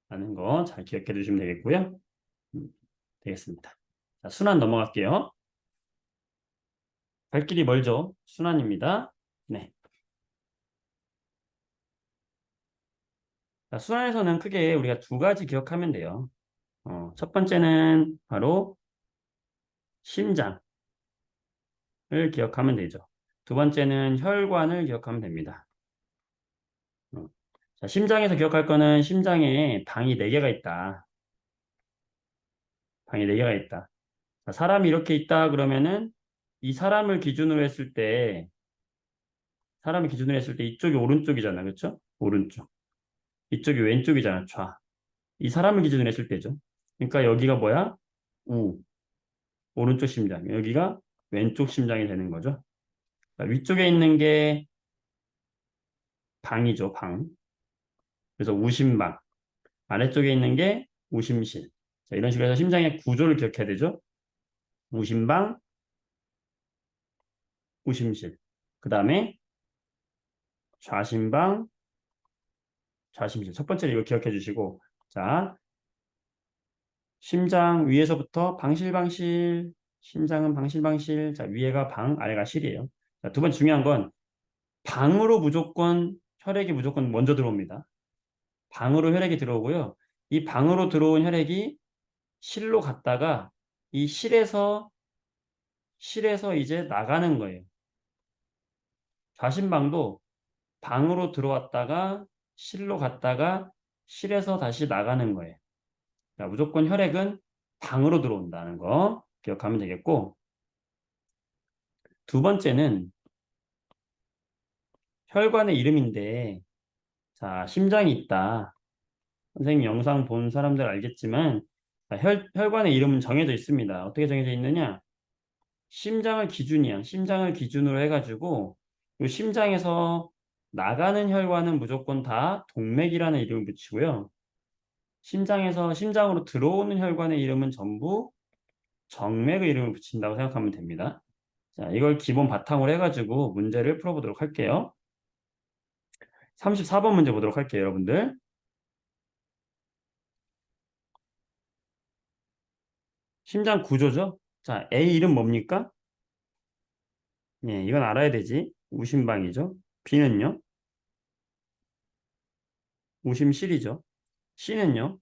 하는 거 잘 기억해 두시면 되겠고요. 되겠습니다. 자, 순환 넘어갈게요. 갈 길이 멀죠? 순환입니다. 네. 자, 순환에서는 크게 우리가 두 가지 기억하면 돼요. 첫 번째는 바로 심장을 기억하면 되죠. 두 번째는 혈관을 기억하면 됩니다. 어, 자, 심장에서 기억할 거는 심장에 방이 4개가 있다. 방이 4개가 있다. 자, 사람이 이렇게 있다 그러면은 이 사람을 기준으로 했을 때 이쪽이 오른쪽이잖아. 그렇죠? 오른쪽. 이쪽이 왼쪽이잖아. 좌. 이 사람을 기준으로 했을 때죠. 그러니까 여기가 뭐야? 우. 오른쪽 심장. 여기가 왼쪽 심장이 되는 거죠. 자, 위쪽에 있는 게 방이죠. 방. 그래서 우심방. 아래쪽에 있는 게 우심실. 자, 이런 식으로 해서 심장의 구조를 기억해야 되죠. 우심방, 우심실. 그 다음에 좌심방, 좌심실. 첫 번째는 이거 기억해 주시고, 자, 심장 위에서부터 방실방실, 심장은 방실방실. 자, 위에가 방, 아래가 실이에요. 자, 두 번째 중요한 건 방으로 혈액이 무조건 먼저 들어옵니다. 방으로 혈액이 들어오고요. 이 방으로 들어온 혈액이 실로 갔다가 이 실에서 이제 나가는 거예요. 좌심방도 방으로 들어왔다가 실로 갔다가 실에서 다시 나가는 거예요. 자, 무조건 혈액은 방으로 들어온다는 거 기억하면 되겠고 두 번째는 혈관의 이름인데 자, 심장이 있다. 선생님 영상 본 사람들 알겠지만 자, 혈관의 이름은 정해져 있습니다. 어떻게 정해져 있느냐? 심장을 기준이야. 심장을 기준으로 해가지고 이 심장에서 나가는 혈관은 무조건 다 동맥이라는 이름을 붙이고요. 심장으로 들어오는 혈관의 이름은 전부 정맥의 이름을 붙인다고 생각하면 됩니다. 자, 이걸 기본 바탕으로 해가지고 문제를 풀어보도록 할게요. 34번 문제 보도록 할게요, 여러분들. 심장 구조죠? 자, A 이름 뭡니까? 예, 이건 알아야 되지. 우심방이죠. B는요? 우심실이죠. C는요?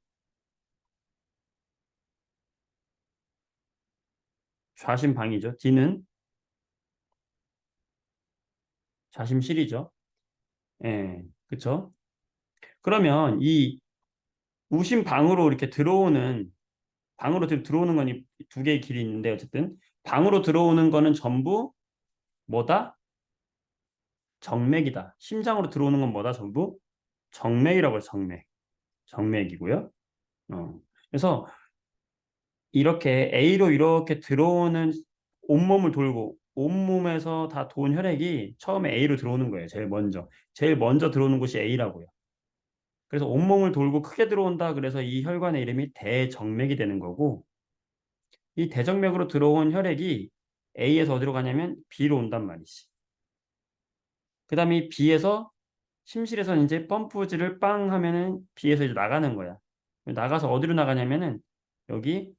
좌심방이죠. D는 좌심실이죠. 예, 그쵸? 그러면 이 우심방으로 이렇게 방으로 들어오는 건 이 두 개의 길이 있는데 어쨌든 방으로 들어오는 거는 전부 뭐다? 정맥이다. 심장으로 들어오는 건 뭐다? 전부 정맥이라고 해요. 정맥. 정맥이고요. 그래서 이렇게 A로 이렇게 들어오는 온몸을 돌고 온몸에서 다 돈 혈액이 처음에 A로 들어오는 거예요. 제일 먼저. 제일 먼저 들어오는 곳이 A라고요. 그래서 온몸을 돌고 크게 들어온다. 그래서 이 혈관의 이름이 대정맥이 되는 거고, 이 대정맥으로 들어온 혈액이 A에서 어디로 가냐면 B로 온단 말이지. 그 다음에 이 B에서 심실에서 이제 펌프질을 빵 하면은 B에서 이제 나가는 거야. 나가서 어디로 나가냐면은 여기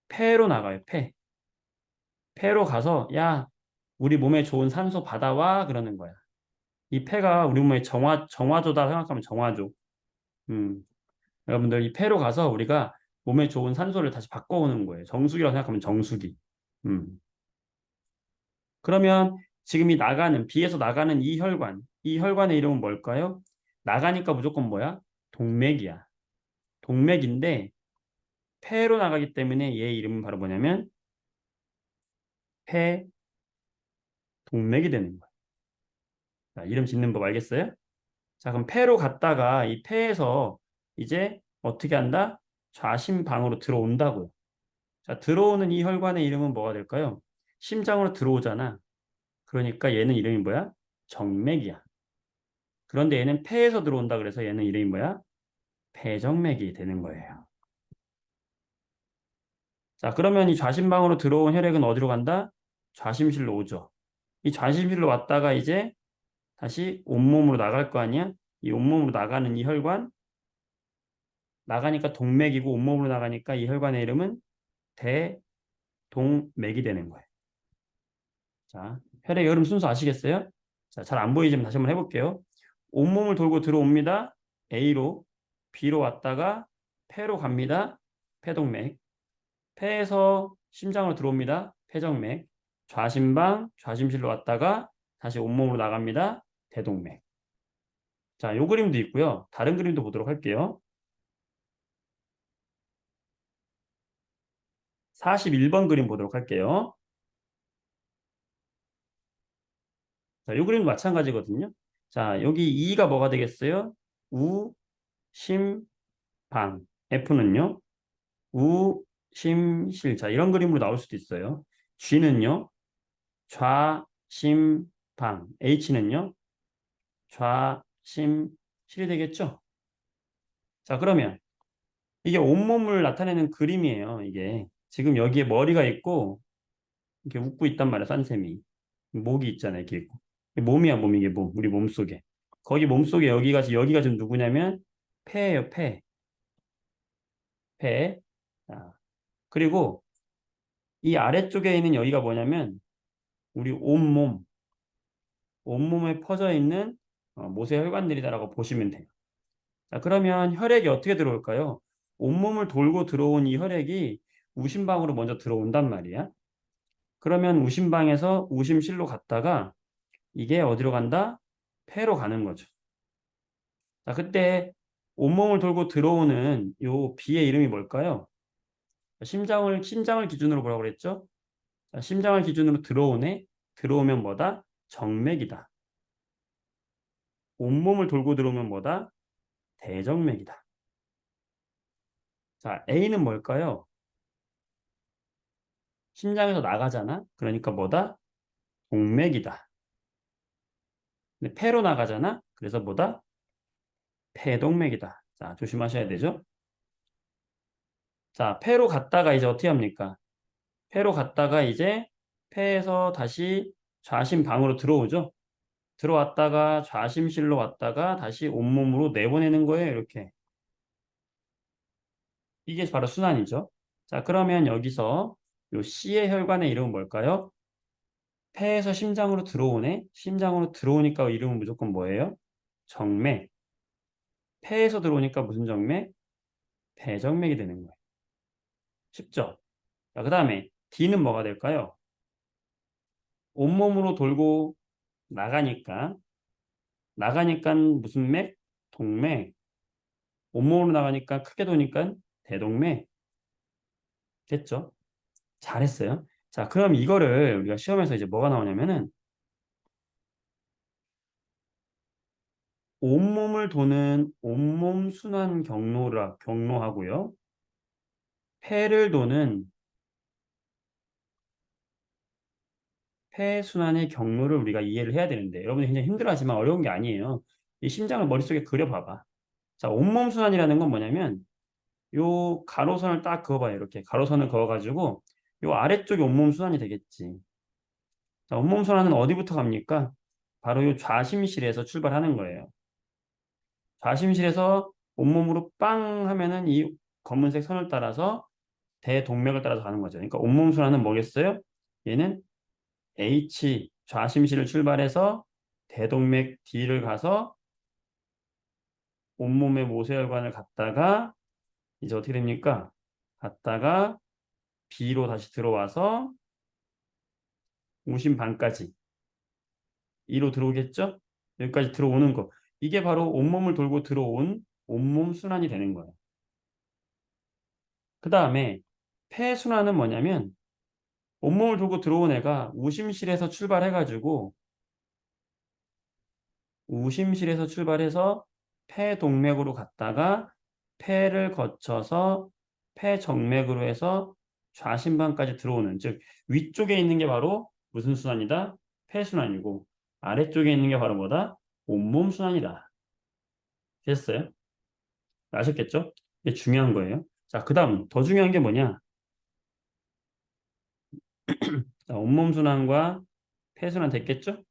폐로 나가요. 폐. 폐로 가서 야, 우리 몸에 좋은 산소 받아와 그러는 거야. 이 폐가 우리 몸의 정화조다 생각하면 정화조. 음. 여러분들 이 폐로 가서 우리가 몸에 좋은 산소를 다시 바꿔오는 거예요. 정수기라고 생각하면 정수기. 음. 그러면 지금 이 나가는 비에서 나가는 이 혈관의 이름은 뭘까요? 나가니까 무조건 뭐야? 동맥이야. 동맥인데 폐로 나가기 때문에 얘 이름은 바로 뭐냐면 폐동맥이 되는 거야. 자, 이름 짓는 법 알겠어요? 자, 그럼 폐로 갔다가 이 폐에서 이제 어떻게 한다? 좌심방으로 들어온다고요. 자, 들어오는 이 혈관의 이름은 뭐가 될까요? 심장으로 들어오잖아. 그러니까 얘는 이름이 뭐야? 정맥이야. 그런데 얘는 폐에서 들어온다 그래서 얘는 이름이 뭐야? 폐정맥이 되는 거예요. 자, 그러면 이 좌심방으로 들어온 혈액은 어디로 간다? 좌심실로 오죠. 이 좌심실로 왔다가 이제 다시 온몸으로 나갈 거 아니야? 이 온몸으로 나가는 이 혈관, 나가니까 동맥이고 온몸으로 나가니까 이 혈관의 이름은 대동맥이 되는 거예요. 자, 혈액 흐름 순서 아시겠어요? 자, 잘 안 보이지만 다시 한번 해볼게요. 온몸을 돌고 들어옵니다. A로, B로 왔다가 폐로 갑니다. 폐동맥. 폐에서 심장으로 들어옵니다. 폐정맥. 좌심방, 좌심실로 왔다가 다시 온몸으로 나갑니다. 대동맥. 자, 요 그림도 있고요. 다른 그림도 보도록 할게요. 41번 그림 보도록 할게요. 자, 요 그림도 마찬가지거든요. 자, 여기 E가 뭐가 되겠어요? 우, 심, 방. F는요? 우, 심, 실. 자, 이런 그림으로 나올 수도 있어요. G는요? 좌, 심, 방. H는요? 좌, 심, 실이 되겠죠? 자, 그러면 이게 온몸을 나타내는 그림이에요. 이게. 지금 여기에 머리가 있고 이렇게 웃고 있단 말이야, 싼쌤이. 목이 있잖아요, 이렇게 있고. 이게 몸이야, 몸, 이게 몸. 우리 몸속에. 거기 몸속에 여기가 지금 누구냐면 폐예요, 폐. 폐. 자, 그리고 이 아래쪽에 있는 여기가 뭐냐면 우리 온몸에 퍼져 있는 모세혈관들이다라고 보시면 돼요. 자, 그러면 혈액이 어떻게 들어올까요? 온몸을 돌고 들어온 이 혈액이 우심방으로 먼저 들어온단 말이야. 그러면 우심방에서 우심실로 갔다가 이게 어디로 간다? 폐로 가는 거죠. 자, 그때 온몸을 돌고 들어오는 요 비의 이름이 뭘까요? 심장을 기준으로 뭐라고 그랬죠? 자, 심장을 기준으로 들어오네. 들어오면 뭐다? 정맥이다. 온몸을 돌고 들어오면 뭐다? 대정맥이다. 자, A는 뭘까요? 심장에서 나가잖아. 그러니까 뭐다? 동맥이다. 근데 폐로 나가잖아. 그래서 뭐다? 폐동맥이다. 자, 조심하셔야 되죠. 자, 폐로 갔다가 이제 어떻게 합니까? 폐로 갔다가 이제 폐에서 다시 좌심방으로 들어오죠. 들어왔다가 좌심실로 왔다가 다시 온몸으로 내보내는 거예요. 이렇게. 이게 바로 순환이죠. 자, 그러면 여기서 요 C의 혈관의 이름은 뭘까요? 폐에서 심장으로 들어오네. 심장으로 들어오니까 이름은 무조건 뭐예요? 정맥. 폐에서 들어오니까 무슨 정맥? 폐정맥이 되는 거예요. 쉽죠? 자, 그 다음에 D는 뭐가 될까요? 온몸으로 돌고 나가니까 무슨 맥? 동맥. 온몸으로 나가니까 크게 도니까 대동맥. 됐죠? 잘했어요. 자, 그럼 이거를 우리가 시험에서 이제 뭐가 나오냐면은 온몸을 도는 온몸 순환 경로하고요. 폐를 도는 폐순환의 경로를 우리가 이해를 해야 되는데 여러분이 굉장히 힘들어하지만 어려운 게 아니에요. 이 심장을 머릿속에 그려봐봐. 자, 온몸 순환이라는 건 뭐냐면 요 가로선을 딱 그어봐요. 이렇게 가로선을 그어가지고 요 아래쪽이 온몸 순환이 되겠지. 자, 온몸 순환은 어디부터 갑니까? 바로 요 좌심실에서 출발하는 거예요. 좌심실에서 온몸으로 빵 하면은 이 검은색 선을 따라서 대동맥을 따라서 가는 거죠. 그러니까 온몸 순환은 뭐겠어요? 얘는 H 좌심실을 출발해서 대동맥 D를 가서 온몸의 모세혈관을 갔다가 이제 어떻게 됩니까? 갔다가 B로 다시 들어와서 우심반까지 E로 들어오겠죠? 여기까지 들어오는 거. 이게 바로 온몸을 돌고 들어온 온몸 순환이 되는 거예요. 그 다음에 폐순환은 뭐냐면 온몸을 돌고 들어온 애가 우심실에서 출발해서 폐동맥으로 갔다가 폐를 거쳐서 폐정맥으로 해서 좌심방까지 들어오는, 즉 위쪽에 있는 게 바로 무슨 순환이다? 폐순환이고 아래쪽에 있는 게 바로 뭐다? 온몸 순환이다. 됐어요? 아셨겠죠? 이게 중요한 거예요. 자, 그 다음 더 중요한 게 뭐냐? 자, 온몸 순환과 폐순환 됐겠죠?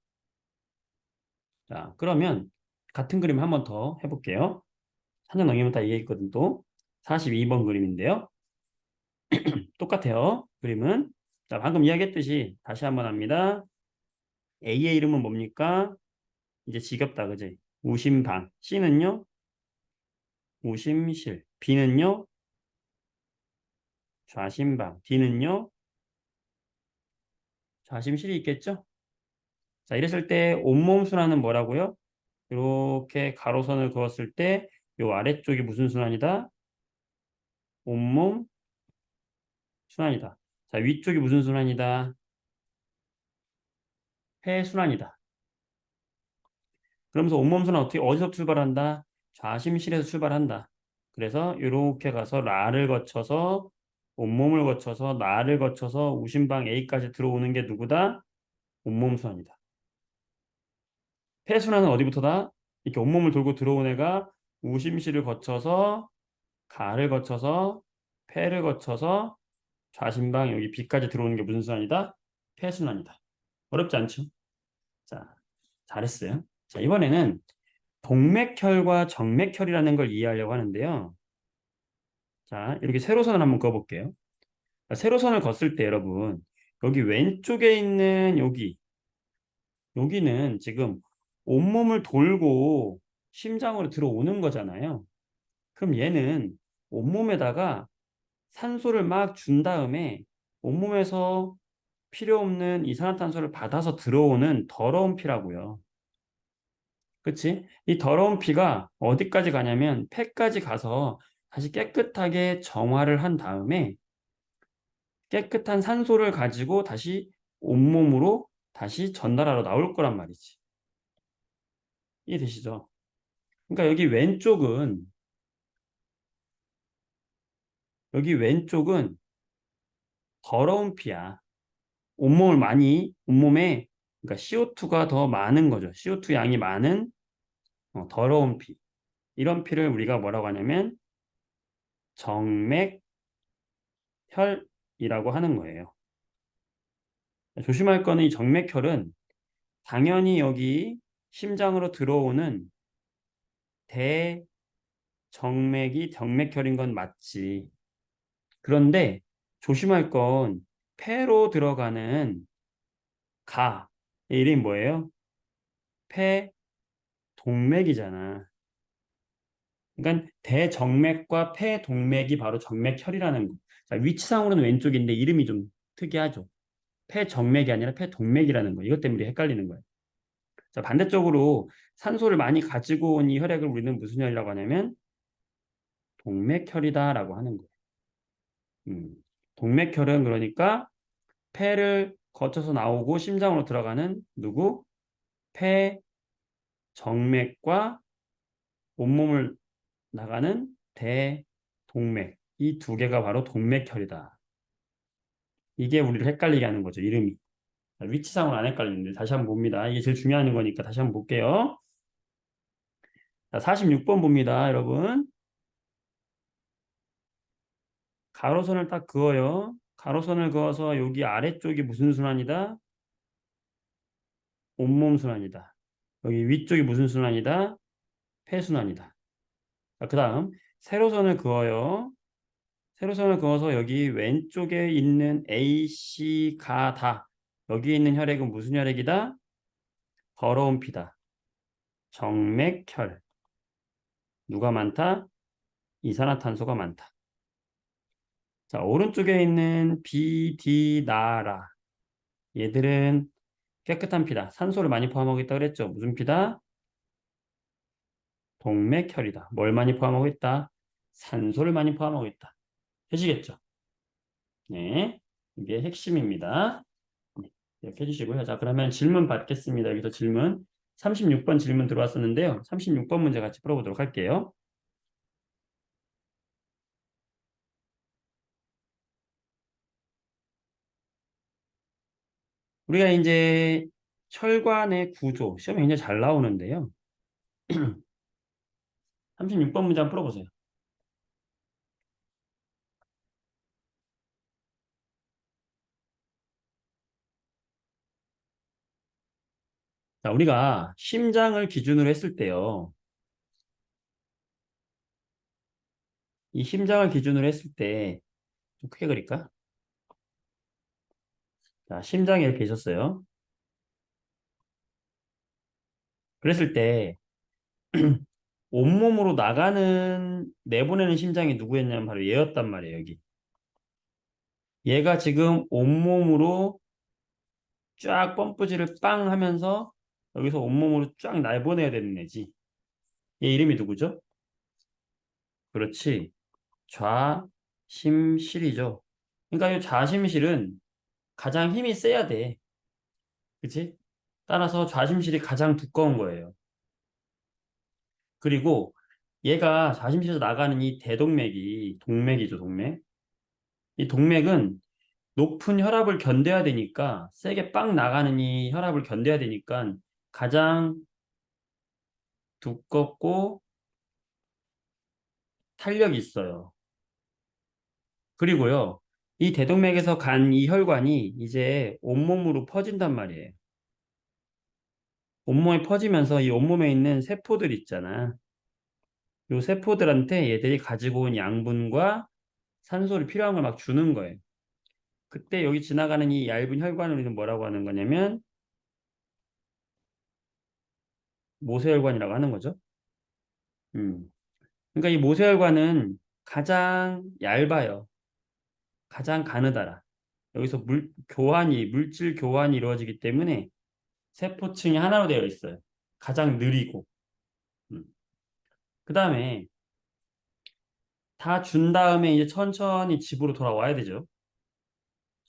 자, 그러면 같은 그림 한 번 더 해볼게요. 4년 넘기면 다 이해했거든 또. 42번 그림인데요. 똑같아요. 그림은. 자, 방금 이야기했듯이 다시 한번 합니다. A의 이름은 뭡니까? 이제 지겹다, 그지? 우심방. C는요? 우심실. B는요? 좌심방. D는요? 좌심실이 있겠죠? 자, 이랬을 때 온몸 순환은 뭐라고요? 이렇게 가로선을 그었을 때 요 아래쪽이 무슨 순환이다? 온몸 순환이다. 자, 위쪽이 무슨 순환이다? 폐순환이다. 그러면서 온몸순환 어떻게 어디서 출발한다? 좌심실에서 출발한다. 그래서 이렇게 가서 라를 거쳐서 온몸을 거쳐서 나를 거쳐서 우심방 A까지 들어오는 게 누구다? 온몸순환이다. 폐순환은 어디부터다? 이렇게 온몸을 돌고 들어온 애가 우심실을 거쳐서 가를 거쳐서 폐를 거쳐서 좌심방 여기 B까지 들어오는 게 무슨 순환이다? 폐순환이다. 어렵지 않죠? 자, 잘했어요. 자, 이번에는 동맥혈과 정맥혈이라는 걸 이해하려고 하는데요. 자, 이렇게 세로선을 한번 그어볼게요. 세로선을 걷을 때 여러분, 여기 왼쪽에 있는 여기는 지금 온몸을 돌고 심장으로 들어오는 거잖아요. 그럼 얘는 온몸에다가 산소를 막 준 다음에 온몸에서 필요 없는 이산화탄소를 받아서 들어오는 더러운 피라고요. 그치? 이 더러운 피가 어디까지 가냐면 폐까지 가서 다시 깨끗하게 정화를 한 다음에 깨끗한 산소를 가지고 다시 온몸으로 다시 전달하러 나올 거란 말이지. 이해되시죠? 그러니까 여기 왼쪽은 더러운 피야. 온몸에 그러니까 CO2가 더 많은 거죠. CO2 양이 많은 더러운 피. 이런 피를 우리가 뭐라고 하냐면 정맥 혈이라고 하는 거예요. 조심할 거는 이 정맥혈은 당연히 여기 심장으로 들어오는 대정맥이 정맥혈인 건 맞지. 그런데 조심할 건 폐로 들어가는 가. 의 이름이 뭐예요? 폐동맥이잖아. 그러니까 대정맥과 폐동맥이 바로 정맥혈이라는 거. 자, 위치상으로는 왼쪽인데 이름이 좀 특이하죠. 폐정맥이 아니라 폐동맥이라는 거. 이것 때문에 헷갈리는 거예요. 자, 반대쪽으로 산소를 많이 가지고 온 이 혈액을 우리는 무슨 혈이라고 하냐면 동맥혈이다라고 하는 거예요. 음, 동맥혈은 그러니까 폐를 거쳐서 나오고 심장으로 들어가는 누구? 폐정맥과 온몸을 나가는 대동맥. 이 두 개가 바로 동맥혈이다. 이게 우리를 헷갈리게 하는 거죠, 이름이. 자, 위치상으로 안 헷갈리는데 다시 한번 봅니다. 이게 제일 중요한 거니까 다시 한번 볼게요. 자, 46번 봅니다, 여러분. 가로선을 딱 그어요. 가로선을 그어서 여기 아래쪽이 무슨 순환이다? 온몸 순환이다. 여기 위쪽이 무슨 순환이다? 폐순환이다. 자, 그 다음 세로선을 그어요. 세로선을 그어서 여기 왼쪽에 있는 AC 가다. 여기 있는 혈액은 무슨 혈액이다? 더러운 피다. 정맥혈. 누가 많다? 이산화탄소가 많다. 자, 오른쪽에 있는 B, D, 나라. 얘들은 깨끗한 피다. 산소를 많이 포함하고 있다 그랬죠? 무슨 피다? 동맥혈이다. 뭘 많이 포함하고 있다? 산소를 많이 포함하고 있다. 되시겠죠? 네. 이게 핵심입니다. 네, 이렇게 해주시고요. 자, 그러면 질문 받겠습니다. 여기서 질문. 36번 질문 들어왔었는데요. 36번 문제 같이 풀어보도록 할게요. 우리가 이제 혈관의 구조, 시험에 굉장히 잘 나오는데요. 36번 문제 한번 풀어보세요. 자, 우리가 심장을 기준으로 했을 때요. 이 심장을 기준으로 했을 때, 좀 크게 그릴까? 자, 심장이 이렇게 있었어요. 그랬을 때, 온몸으로 내보내는 심장이 누구였냐면 바로 얘였단 말이에요, 여기. 얘가 지금 온몸으로 쫙 펌프질을 빵 하면서 여기서 온몸으로 쫙 내보내야 되는 애지. 얘 이름이 누구죠? 그렇지. 좌심실이죠. 그러니까 이 좌심실은 가장 힘이 세야 돼. 그치? 따라서 좌심실이 가장 두꺼운 거예요. 그리고 얘가 좌심실에서 나가는 이 대동맥이 동맥이죠, 동맥. 이 동맥은 높은 혈압을 견뎌야 되니까 세게 빵 나가는 이 혈압을 견뎌야 되니까 가장 두껍고 탄력이 있어요. 그리고요, 이 대동맥에서 간 이 혈관이 이제 온몸으로 퍼진단 말이에요. 온몸에 퍼지면서 이 온몸에 있는 세포들 있잖아. 이 세포들한테 얘들이 가지고 온 양분과 산소를 필요한 걸 막 주는 거예요. 그때 여기 지나가는 이 얇은 혈관을 우리는 뭐라고 하는 거냐면 모세혈관이라고 하는 거죠. 음. 그러니까 이 모세혈관은 가장 얇아요. 가장 가느다라. 여기서 물질 교환이 이루어지기 때문에 세포층이 하나로 되어 있어요. 가장 느리고. 음. 그 다음에 다 준 다음에 이제 천천히 집으로 돌아와야 되죠.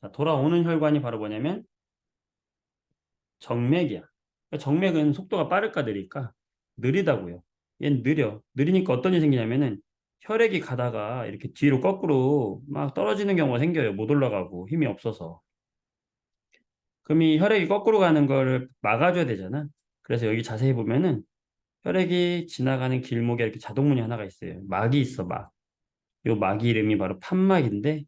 자, 돌아오는 혈관이 바로 뭐냐면 정맥이야. 그러니까 정맥은 속도가 빠를까 느릴까? 느리다고요. 얘는 느려. 느리니까 어떤 일이 생기냐면은 혈액이 가다가 이렇게 뒤로 거꾸로 막 떨어지는 경우가 생겨요. 못 올라가고 힘이 없어서. 그럼 이 혈액이 거꾸로 가는 거를 막아줘야 되잖아. 그래서 여기 자세히 보면은 혈액이 지나가는 길목에 이렇게 자동문이 하나가 있어요. 막이 있어, 막. 이 막이 이름이 바로 판막인데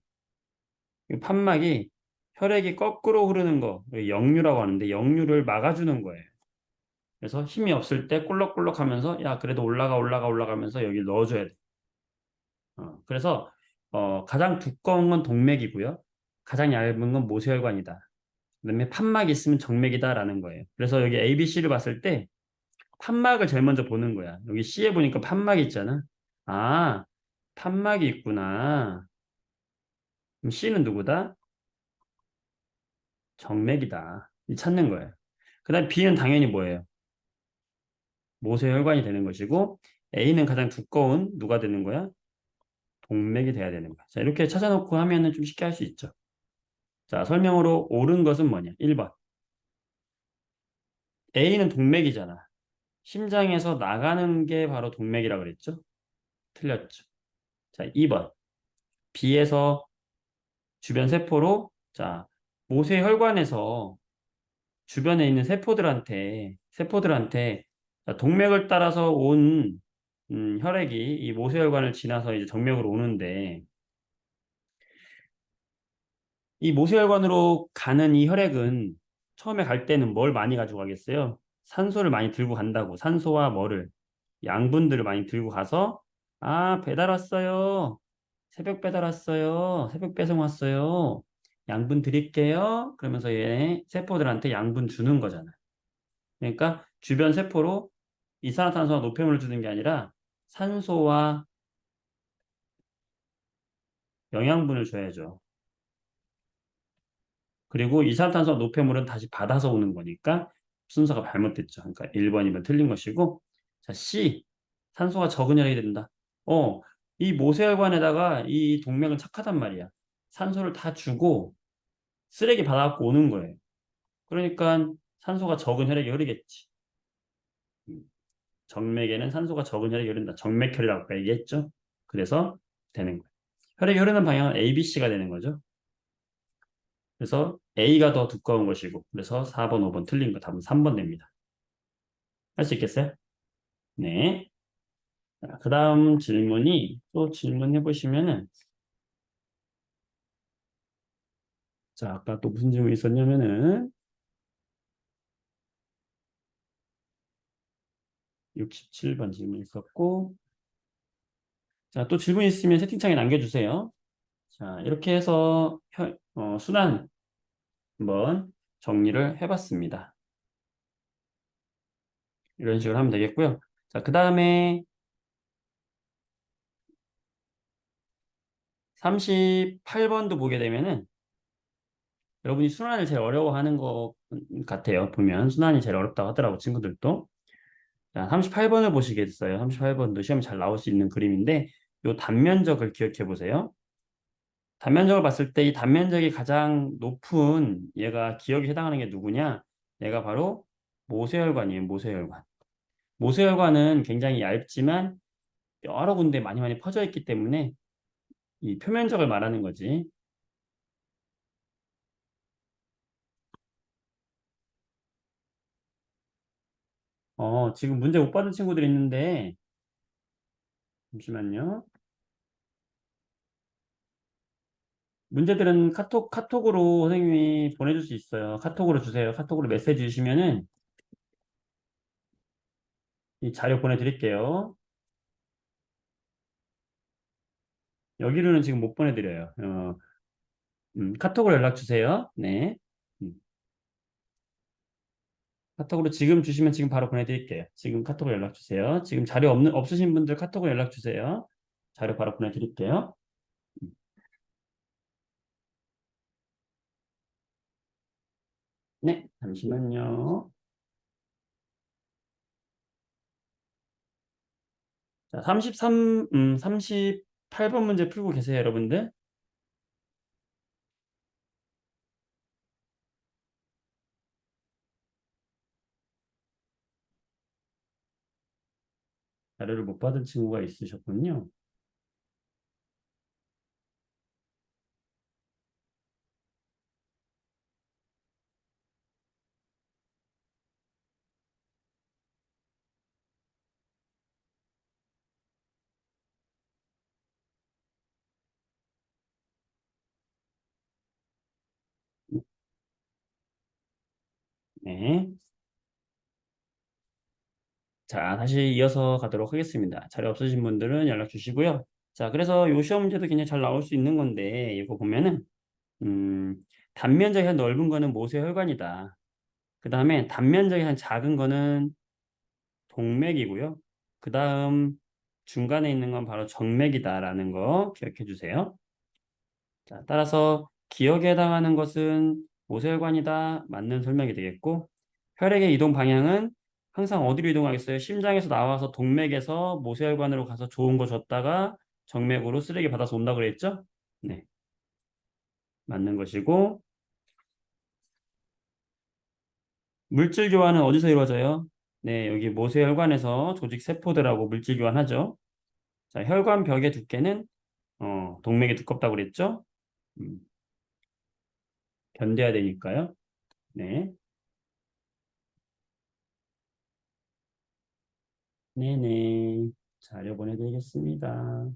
이 판막이 혈액이 거꾸로 흐르는 거, 역류라고 하는데 역류를 막아주는 거예요. 그래서 힘이 없을 때 꿀럭꿀럭 하면서 야, 그래도 올라가면서 여기 넣어줘야 돼. 그래서 가장 두꺼운 건 동맥이고요. 가장 얇은 건 모세혈관이다. 그다음에 판막이 있으면 정맥이다라는 거예요. 그래서 여기 A, B, C를 봤을 때 판막을 제일 먼저 보는 거야. 여기 C에 보니까 판막이 있잖아. 아, 판막이 있구나. 그럼 C는 누구다? 정맥이다. 이 찾는 거예요. 그다음 B는 당연히 뭐예요? 모세혈관이 되는 것이고 A는 가장 두꺼운 누가 되는 거야? 동맥이 돼야 되는 거야. 자, 이렇게 찾아놓고 하면은 좀 쉽게 할 수 있죠. 자, 설명으로 옳은 것은 뭐냐? 1번. A는 동맥이잖아. 심장에서 나가는 게 바로 동맥이라고 그랬죠? 틀렸죠. 자, 2번. B에서 주변 세포로 자, 모세혈관에서 주변에 있는 세포들한테 자, 동맥을 따라서 온 혈액이 이 모세혈관을 지나서 이제 정맥으로 오는데 이 모세혈관으로 가는 이 혈액은 처음에 갈 때는 뭘 많이 가지고 가겠어요? 산소를 많이 들고 간다고. 산소와 뭐를? 양분들을 많이 들고 가서 아, 배달 왔어요. 새벽 배달 왔어요. 새벽 배송 왔어요. 양분 드릴게요. 그러면서 얘 세포들한테 양분 주는 거잖아. 그러니까 주변 세포로 이산화탄소와 노폐물을 주는 게 아니라 산소와 영양분을 줘야죠. 그리고 이산화탄소와 노폐물은 다시 받아서 오는 거니까 순서가 잘못됐죠. 그러니까 1번이면 틀린 것이고 자, C. 산소가 적은 혈액이 된다. 어, 이 모세혈관에다가 이 동맥은 착하단 말이야. 산소를 다 주고 쓰레기 받아갖고 오는 거예요. 그러니까 산소가 적은 혈액이 흐르겠지. 음, 정맥에는 산소가 적은 혈액이 흐른다. 정맥혈이라고 아까 얘기했죠. 그래서 되는 거예요. 혈액이 흐르는 방향은 ABC가 되는 거죠. 그래서 A가 더 두꺼운 것이고 그래서 4번, 5번 틀린 거 답은 3번 됩니다. 할 수 있겠어요? 네. 그 다음 질문이 또 질문해 보시면은 자, 아까 또 무슨 질문이 있었냐면은 67번 질문 있었고 자, 또 질문 있으면 채팅창에 남겨주세요. 자, 이렇게 해서 순환 한번 정리를 해봤습니다. 이런 식으로 하면 되겠고요. 자, 그 다음에 38번도 보게 되면은 여러분이 순환을 제일 어려워하는 것 같아요. 보면 순환이 제일 어렵다고 하더라고 친구들도. 자, 38번을 보시겠어요. 38번도 시험에 잘 나올 수 있는 그림인데 요 단면적을 기억해 보세요. 단면적을 봤을 때 이 단면적이 가장 높은 얘가 기억에 해당하는 게 누구냐? 얘가 바로 모세혈관이에요. 모세혈관. 모세혈관은 굉장히 얇지만 여러 군데 많이 많이 퍼져 있기 때문에 이 표면적을 말하는 거지. 지금 문제 못 받은 친구들이 있는데 잠시만요. 문제들은 카톡으로 선생님이 보내줄 수 있어요. 카톡으로 주세요. 카톡으로 메시지 주시면은 이 자료 보내드릴게요. 여기로는 지금 못 보내드려요. 카톡으로 연락 주세요. 네. 음, 카톡으로 지금 주시면 지금 바로 보내드릴게요. 지금 카톡으로 연락 주세요. 지금 자료 없으신 분들 카톡으로 연락 주세요. 자료 바로 보내드릴게요. 음, 네, 잠시만요. 자, 38번 문제 풀고 계세요, 여러분들. 자료를 못 받은 친구가 있으셨군요. 네. 자, 다시 이어서 가도록 하겠습니다. 자료 없으신 분들은 연락 주시고요. 자, 그래서 요 시험 문제도 굉장히 잘 나올 수 있는 건데, 이거 보면은, 음, 단면적이 한 넓은 거는 모세혈관이다. 그 다음에 단면적이 한 작은 거는 동맥이고요. 그 다음 중간에 있는 건 바로 정맥이다라는 거 기억해 주세요. 자, 따라서 기억에 해당하는 것은 모세혈관이다. 맞는 설명이 되겠고, 혈액의 이동 방향은 항상 어디로 이동하겠어요? 심장에서 나와서 동맥에서 모세혈관으로 가서 좋은 거 줬다가 정맥으로 쓰레기 받아서 온다 그랬죠? 네, 맞는 것이고, 물질 교환은 어디서 이루어져요? 네, 여기 모세혈관에서 조직 세포들하고 물질 교환하죠. 자, 혈관 벽의 두께는 동맥이 두껍다고 그랬죠? 음, 견뎌야 되니까요. 네. 네네. 자료 보내드리겠습니다.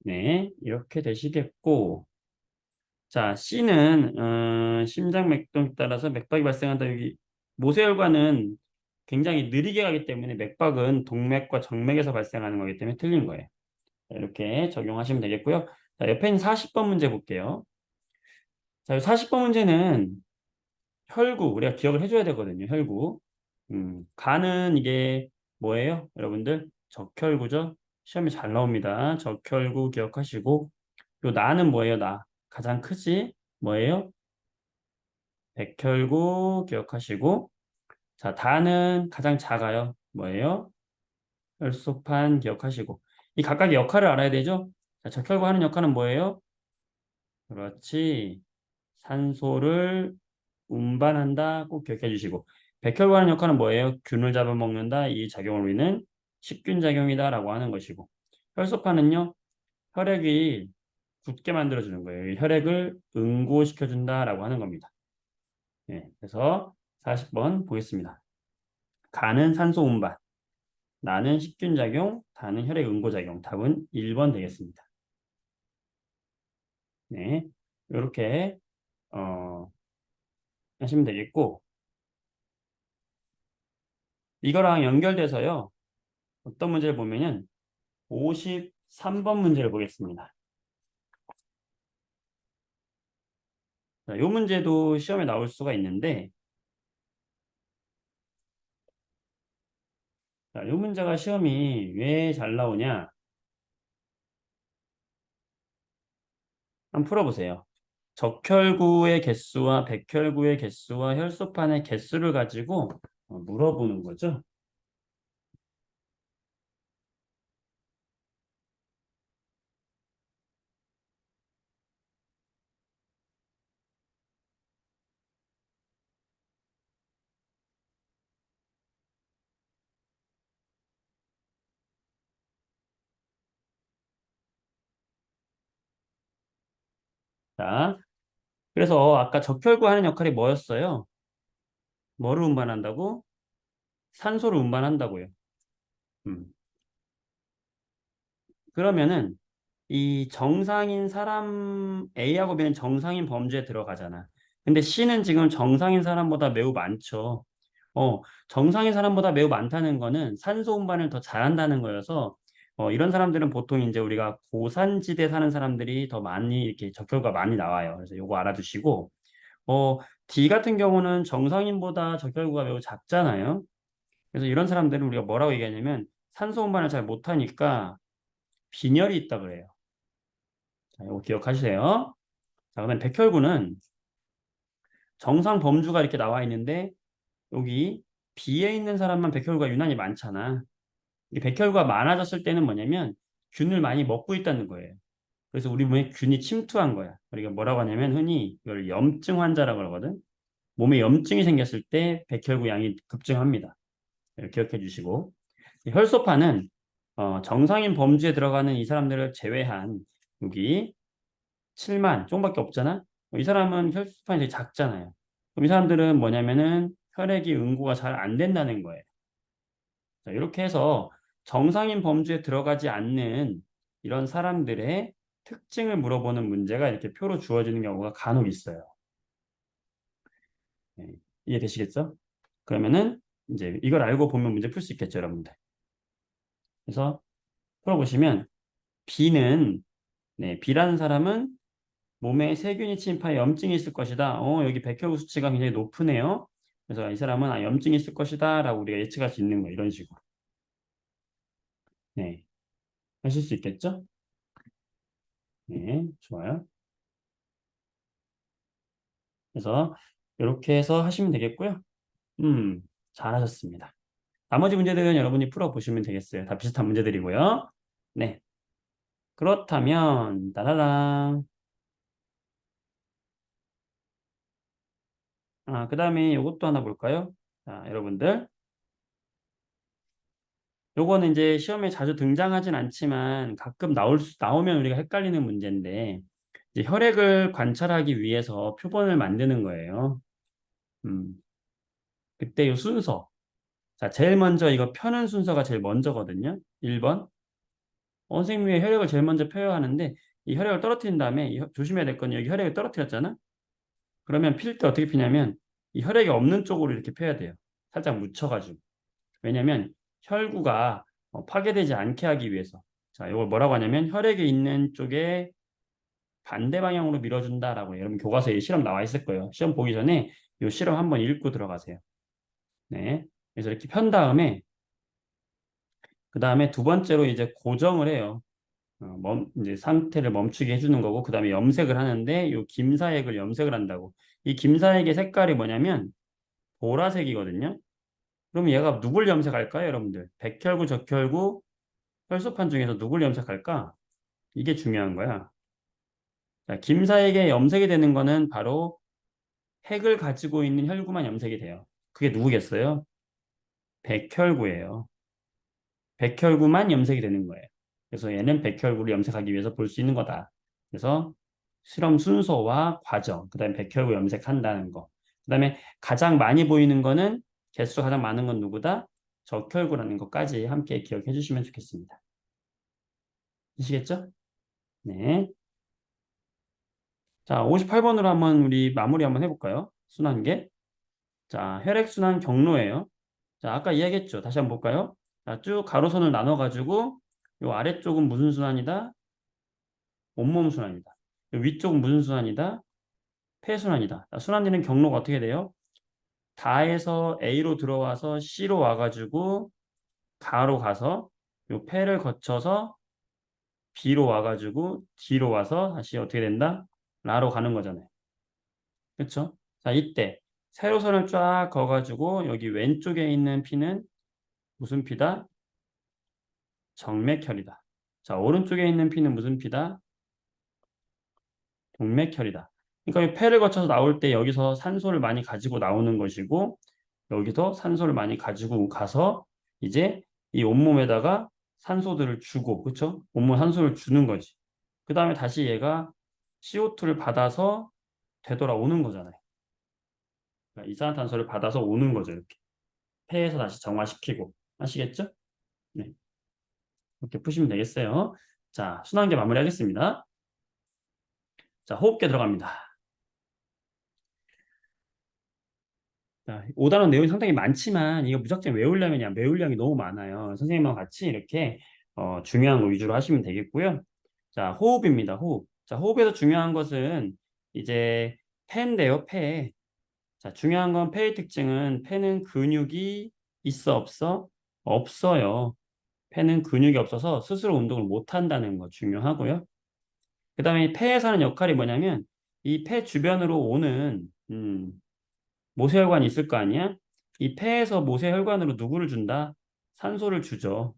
네, 이렇게 되시겠고, 자, C는 심장 맥동에 따라서 맥박이 발생한다. 여기 모세혈관은 굉장히 느리게 가기 때문에 맥박은 동맥과 정맥에서 발생하는 거기 때문에 틀린 거예요. 자, 이렇게 적용하시면 되겠고요. 자, 옆에 있는 40번 문제 볼게요. 자, 40번 문제는 혈구, 우리가 기억을 해줘야 되거든요. 혈구. 간은 이게 뭐예요? 여러분들? 적혈구죠? 시험에 잘 나옵니다. 적혈구 기억하시고, 요 나는 뭐예요? 나. 가장 크지? 뭐예요? 백혈구 기억하시고, 자, 다는 가장 작아요. 뭐예요? 혈소판 기억하시고. 이 각각의 역할을 알아야 되죠? 자, 적혈구 하는 역할은 뭐예요? 그렇지. 산소를 운반한다. 꼭 기억해 주시고. 백혈구 하는 역할은 뭐예요? 균을 잡아먹는다. 이 작용을 우리는 식균 작용이다라고 하는 것이고. 혈소판은요, 혈액이 굳게 만들어주는 거예요. 혈액을 응고시켜준다라고 하는 겁니다. 네, 그래서 40번 보겠습니다. 간은 산소 운반, 나는 식균 작용, 다는 혈액 응고 작용. 답은 1번 되겠습니다. 네, 이렇게 하시면 되겠고 이거랑 연결돼서요. 어떤 문제를 보면은 53번 문제를 보겠습니다. 자, 이 문제도 시험에 나올 수가 있는데 자, 이 문제가 시험이 왜 잘 나오냐? 한번 풀어보세요. 적혈구의 개수와 백혈구의 개수와 혈소판의 개수를 가지고 물어보는 거죠. 자, 그래서 아까 적혈구 하는 역할이 뭐였어요? 뭐를 운반한다고? 산소를 운반한다고요. 음. 그러면은 이 정상인 사람 A하고 B는 정상인 범주에 들어가잖아. 근데 C는 지금 정상인 사람보다 매우 많죠. 정상인 사람보다 매우 많다는 거는 산소 운반을 더 잘한다는 거여서 이런 사람들은 보통 이제 우리가 고산지대 사는 사람들이 더 많이 이렇게 적혈구가 많이 나와요. 그래서 요거 알아두시고 D 같은 경우는 정상인보다 적혈구가 매우 작잖아요. 그래서 이런 사람들은 우리가 뭐라고 얘기하냐면 산소 운반을 잘 못하니까 빈혈이 있다 그래요. 자, 이거 기억하세요. 자, 그다음 백혈구는 정상 범주가 이렇게 나와 있는데 여기 B에 있는 사람만 백혈구가 유난히 많잖아. 이 백혈구가 많아졌을 때는 뭐냐면 균을 많이 먹고 있다는 거예요. 그래서 우리 몸에 균이 침투한 거야. 우리가 뭐라고 하냐면 흔히 이걸 염증 환자라고 그러거든. 몸에 염증이 생겼을 때 백혈구 양이 급증합니다. 이렇게 기억해 주시고 혈소판은 정상인 범주에 들어가는 이 사람들을 제외한 여기 7만 조금밖에 없잖아. 이 사람은 혈소판이 되게 작잖아요. 그럼 이 사람들은 뭐냐면은 혈액이 응고가 잘 안 된다는 거예요. 자, 이렇게 해서 정상인 범주에 들어가지 않는 이런 사람들의 특징을 물어보는 문제가 이렇게 표로 주어지는 경우가 간혹 있어요. 네, 이해되시겠죠? 그러면은 이제 이걸 알고 보면 문제 풀 수 있겠죠, 여러분들. 그래서 풀어보시면 B는 네, B라는 사람은 몸에 세균이 침입하여 염증이 있을 것이다. 여기 백혈구 수치가 굉장히 높으네요. 그래서 이 사람은 염증이 있을 것이다 라고 우리가 예측할 수 있는 거 이런 식으로. 네, 하실 수 있겠죠? 네, 좋아요. 그래서 이렇게 해서 하시면 되겠고요. 음, 잘하셨습니다. 나머지 문제들은 여러분이 풀어보시면 되겠어요. 다 비슷한 문제들이고요. 네, 그렇다면 따라랑 그 다음에 이것도 하나 볼까요? 자, 여러분들 요거는 이제 시험에 자주 등장하진 않지만 가끔 나오면 우리가 헷갈리는 문제인데 이제 혈액을 관찰하기 위해서 표본을 만드는 거예요. 음, 그때 이 순서. 자, 제일 먼저 이거 펴는 순서가 제일 먼저거든요. 1번. 선생님이 혈액을 제일 먼저 펴야 하는데 이 혈액을 떨어뜨린 다음에 조심해야 될 건 여기 혈액을 떨어뜨렸잖아. 그러면 필 때 어떻게 피냐면 이 혈액이 없는 쪽으로 이렇게 펴야 돼요. 살짝 묻혀가지고. 왜냐면 혈구가 파괴되지 않게 하기 위해서. 자, 이걸 뭐라고 하냐면 혈액이 있는 쪽에 반대 방향으로 밀어준다라고 해요. 여러분 교과서에 실험 나와 있을 거예요. 시험 보기 전에 이 실험 한번 읽고 들어가세요. 네. 그래서 이렇게 편 다음에 그 다음에 두 번째로 이제 고정을 해요. 이제 상태를 멈추게 해주는 거고 그 다음에 염색을 하는데 이 김사액을 염색을 한다고. 이 김사액의 색깔이 뭐냐면 보라색이거든요. 그럼 얘가 누굴 염색할까요, 여러분들? 백혈구, 적혈구, 혈소판 중에서 누굴 염색할까? 이게 중요한 거야. 자, 김사에게 염색이 되는 거는 바로 핵을 가지고 있는 혈구만 염색이 돼요. 그게 누구겠어요? 백혈구예요. 백혈구만 염색이 되는 거예요. 그래서 얘는 백혈구를 염색하기 위해서 볼 수 있는 거다. 그래서 실험 순서와 과정, 그다음에 백혈구 염색한다는 거. 그다음에 가장 많이 보이는 거는 개수 가장 많은 건 누구다? 적혈구라는 것까지 함께 기억해 주시면 좋겠습니다. 아시겠죠? 네. 자, 58번으로 한번 우리 마무리 한번 해볼까요? 순환계. 자, 혈액순환 경로예요. 자, 아까 이야기했죠. 다시 한번 볼까요? 자, 쭉 가로선을 나눠가지고 요 아래쪽은 무슨 순환이다? 온몸 순환이다. 요 위쪽은 무슨 순환이다? 폐순환이다. 자, 순환되는 경로가 어떻게 돼요? 다에서 A로 들어와서 C로 와가지고 가로 가서 요 폐를 거쳐서 B로 와가지고 D로 와서 다시 어떻게 된다? 라로 가는 거잖아요. 그렇죠? 자, 이때 세로선을 쫙 그어가지고 여기 왼쪽에 있는 피는 무슨 피다? 정맥혈이다. 자, 오른쪽에 있는 피는 무슨 피다? 동맥혈이다. 그러니까 이 폐를 거쳐서 나올 때 여기서 산소를 많이 가지고 나오는 것이고 여기서 산소를 많이 가지고 가서 이제 이 온몸에다가 산소들을 주고 그렇죠? 온몸 산소를 주는 거지. 그 다음에 다시 얘가 CO2를 받아서 되돌아오는 거잖아요. 그러니까 이산화탄소를 받아서 오는 거죠. 이렇게. 폐에서 다시 정화시키고. 아시겠죠? 네. 이렇게 푸시면 되겠어요. 자, 순환계 마무리하겠습니다. 자, 호흡계 들어갑니다. 자, 5단원 내용이 상당히 많지만 이거 무작정 외우려면 그냥 외울 양이 너무 많아요. 선생님과 같이 이렇게 중요한 거 위주로 하시면 되겠고요. 자, 호흡입니다. 호흡. 자, 호흡에서 중요한 것은 이제 폐인데요. 폐. 자, 중요한 건 폐의 특징은 폐는 근육이 있어 없어? 없어요. 폐는 근육이 없어서 스스로 운동을 못 한다는 거 중요하고요. 그 다음에 폐에서 하는 역할이 뭐냐면 이 폐 주변으로 오는 모세혈관이 있을 거 아니야? 이 폐에서 모세혈관으로 누구를 준다? 산소를 주죠.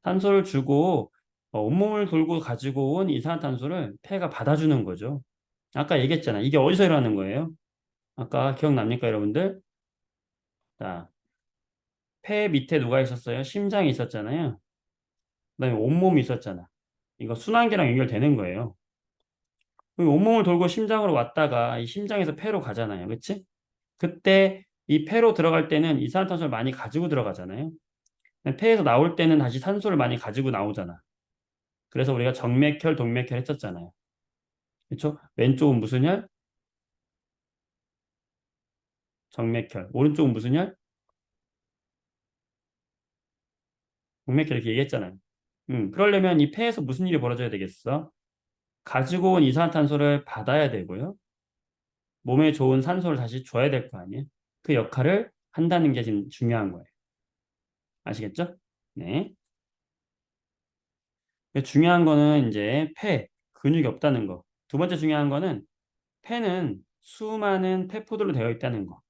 산소를 주고 온몸을 돌고 가지고 온 이산화탄소를 폐가 받아주는 거죠. 아까 얘기했잖아. 이게 어디서 일어나는 거예요? 아까 기억납니까, 여러분들? 자, 폐 밑에 누가 있었어요? 심장이 있었잖아요. 그다음에 온몸이 있었잖아. 이거 순환계랑 연결되는 거예요. 온몸을 돌고 심장으로 왔다가 이 심장에서 폐로 가잖아요. 그치? 그때 이 폐로 들어갈 때는 이산화탄소를 많이 가지고 들어가잖아요. 폐에서 나올 때는 다시 산소를 많이 가지고 나오잖아. 그래서 우리가 정맥혈, 동맥혈 했었잖아요. 그렇죠? 왼쪽은 무슨 혈? 정맥혈. 오른쪽은 무슨 혈? 동맥혈 이렇게 얘기했잖아요. 그러려면 이 폐에서 무슨 일이 벌어져야 되겠어? 가지고 온 이산화탄소를 받아야 되고요. 몸에 좋은 산소를 다시 줘야 될 거 아니에요? 그 역할을 한다는 게 지금 중요한 거예요. 아시겠죠? 네. 중요한 거는 이제 폐, 근육이 없다는 거. 두 번째 중요한 거는 폐는 수많은 폐포들로 되어 있다는 거.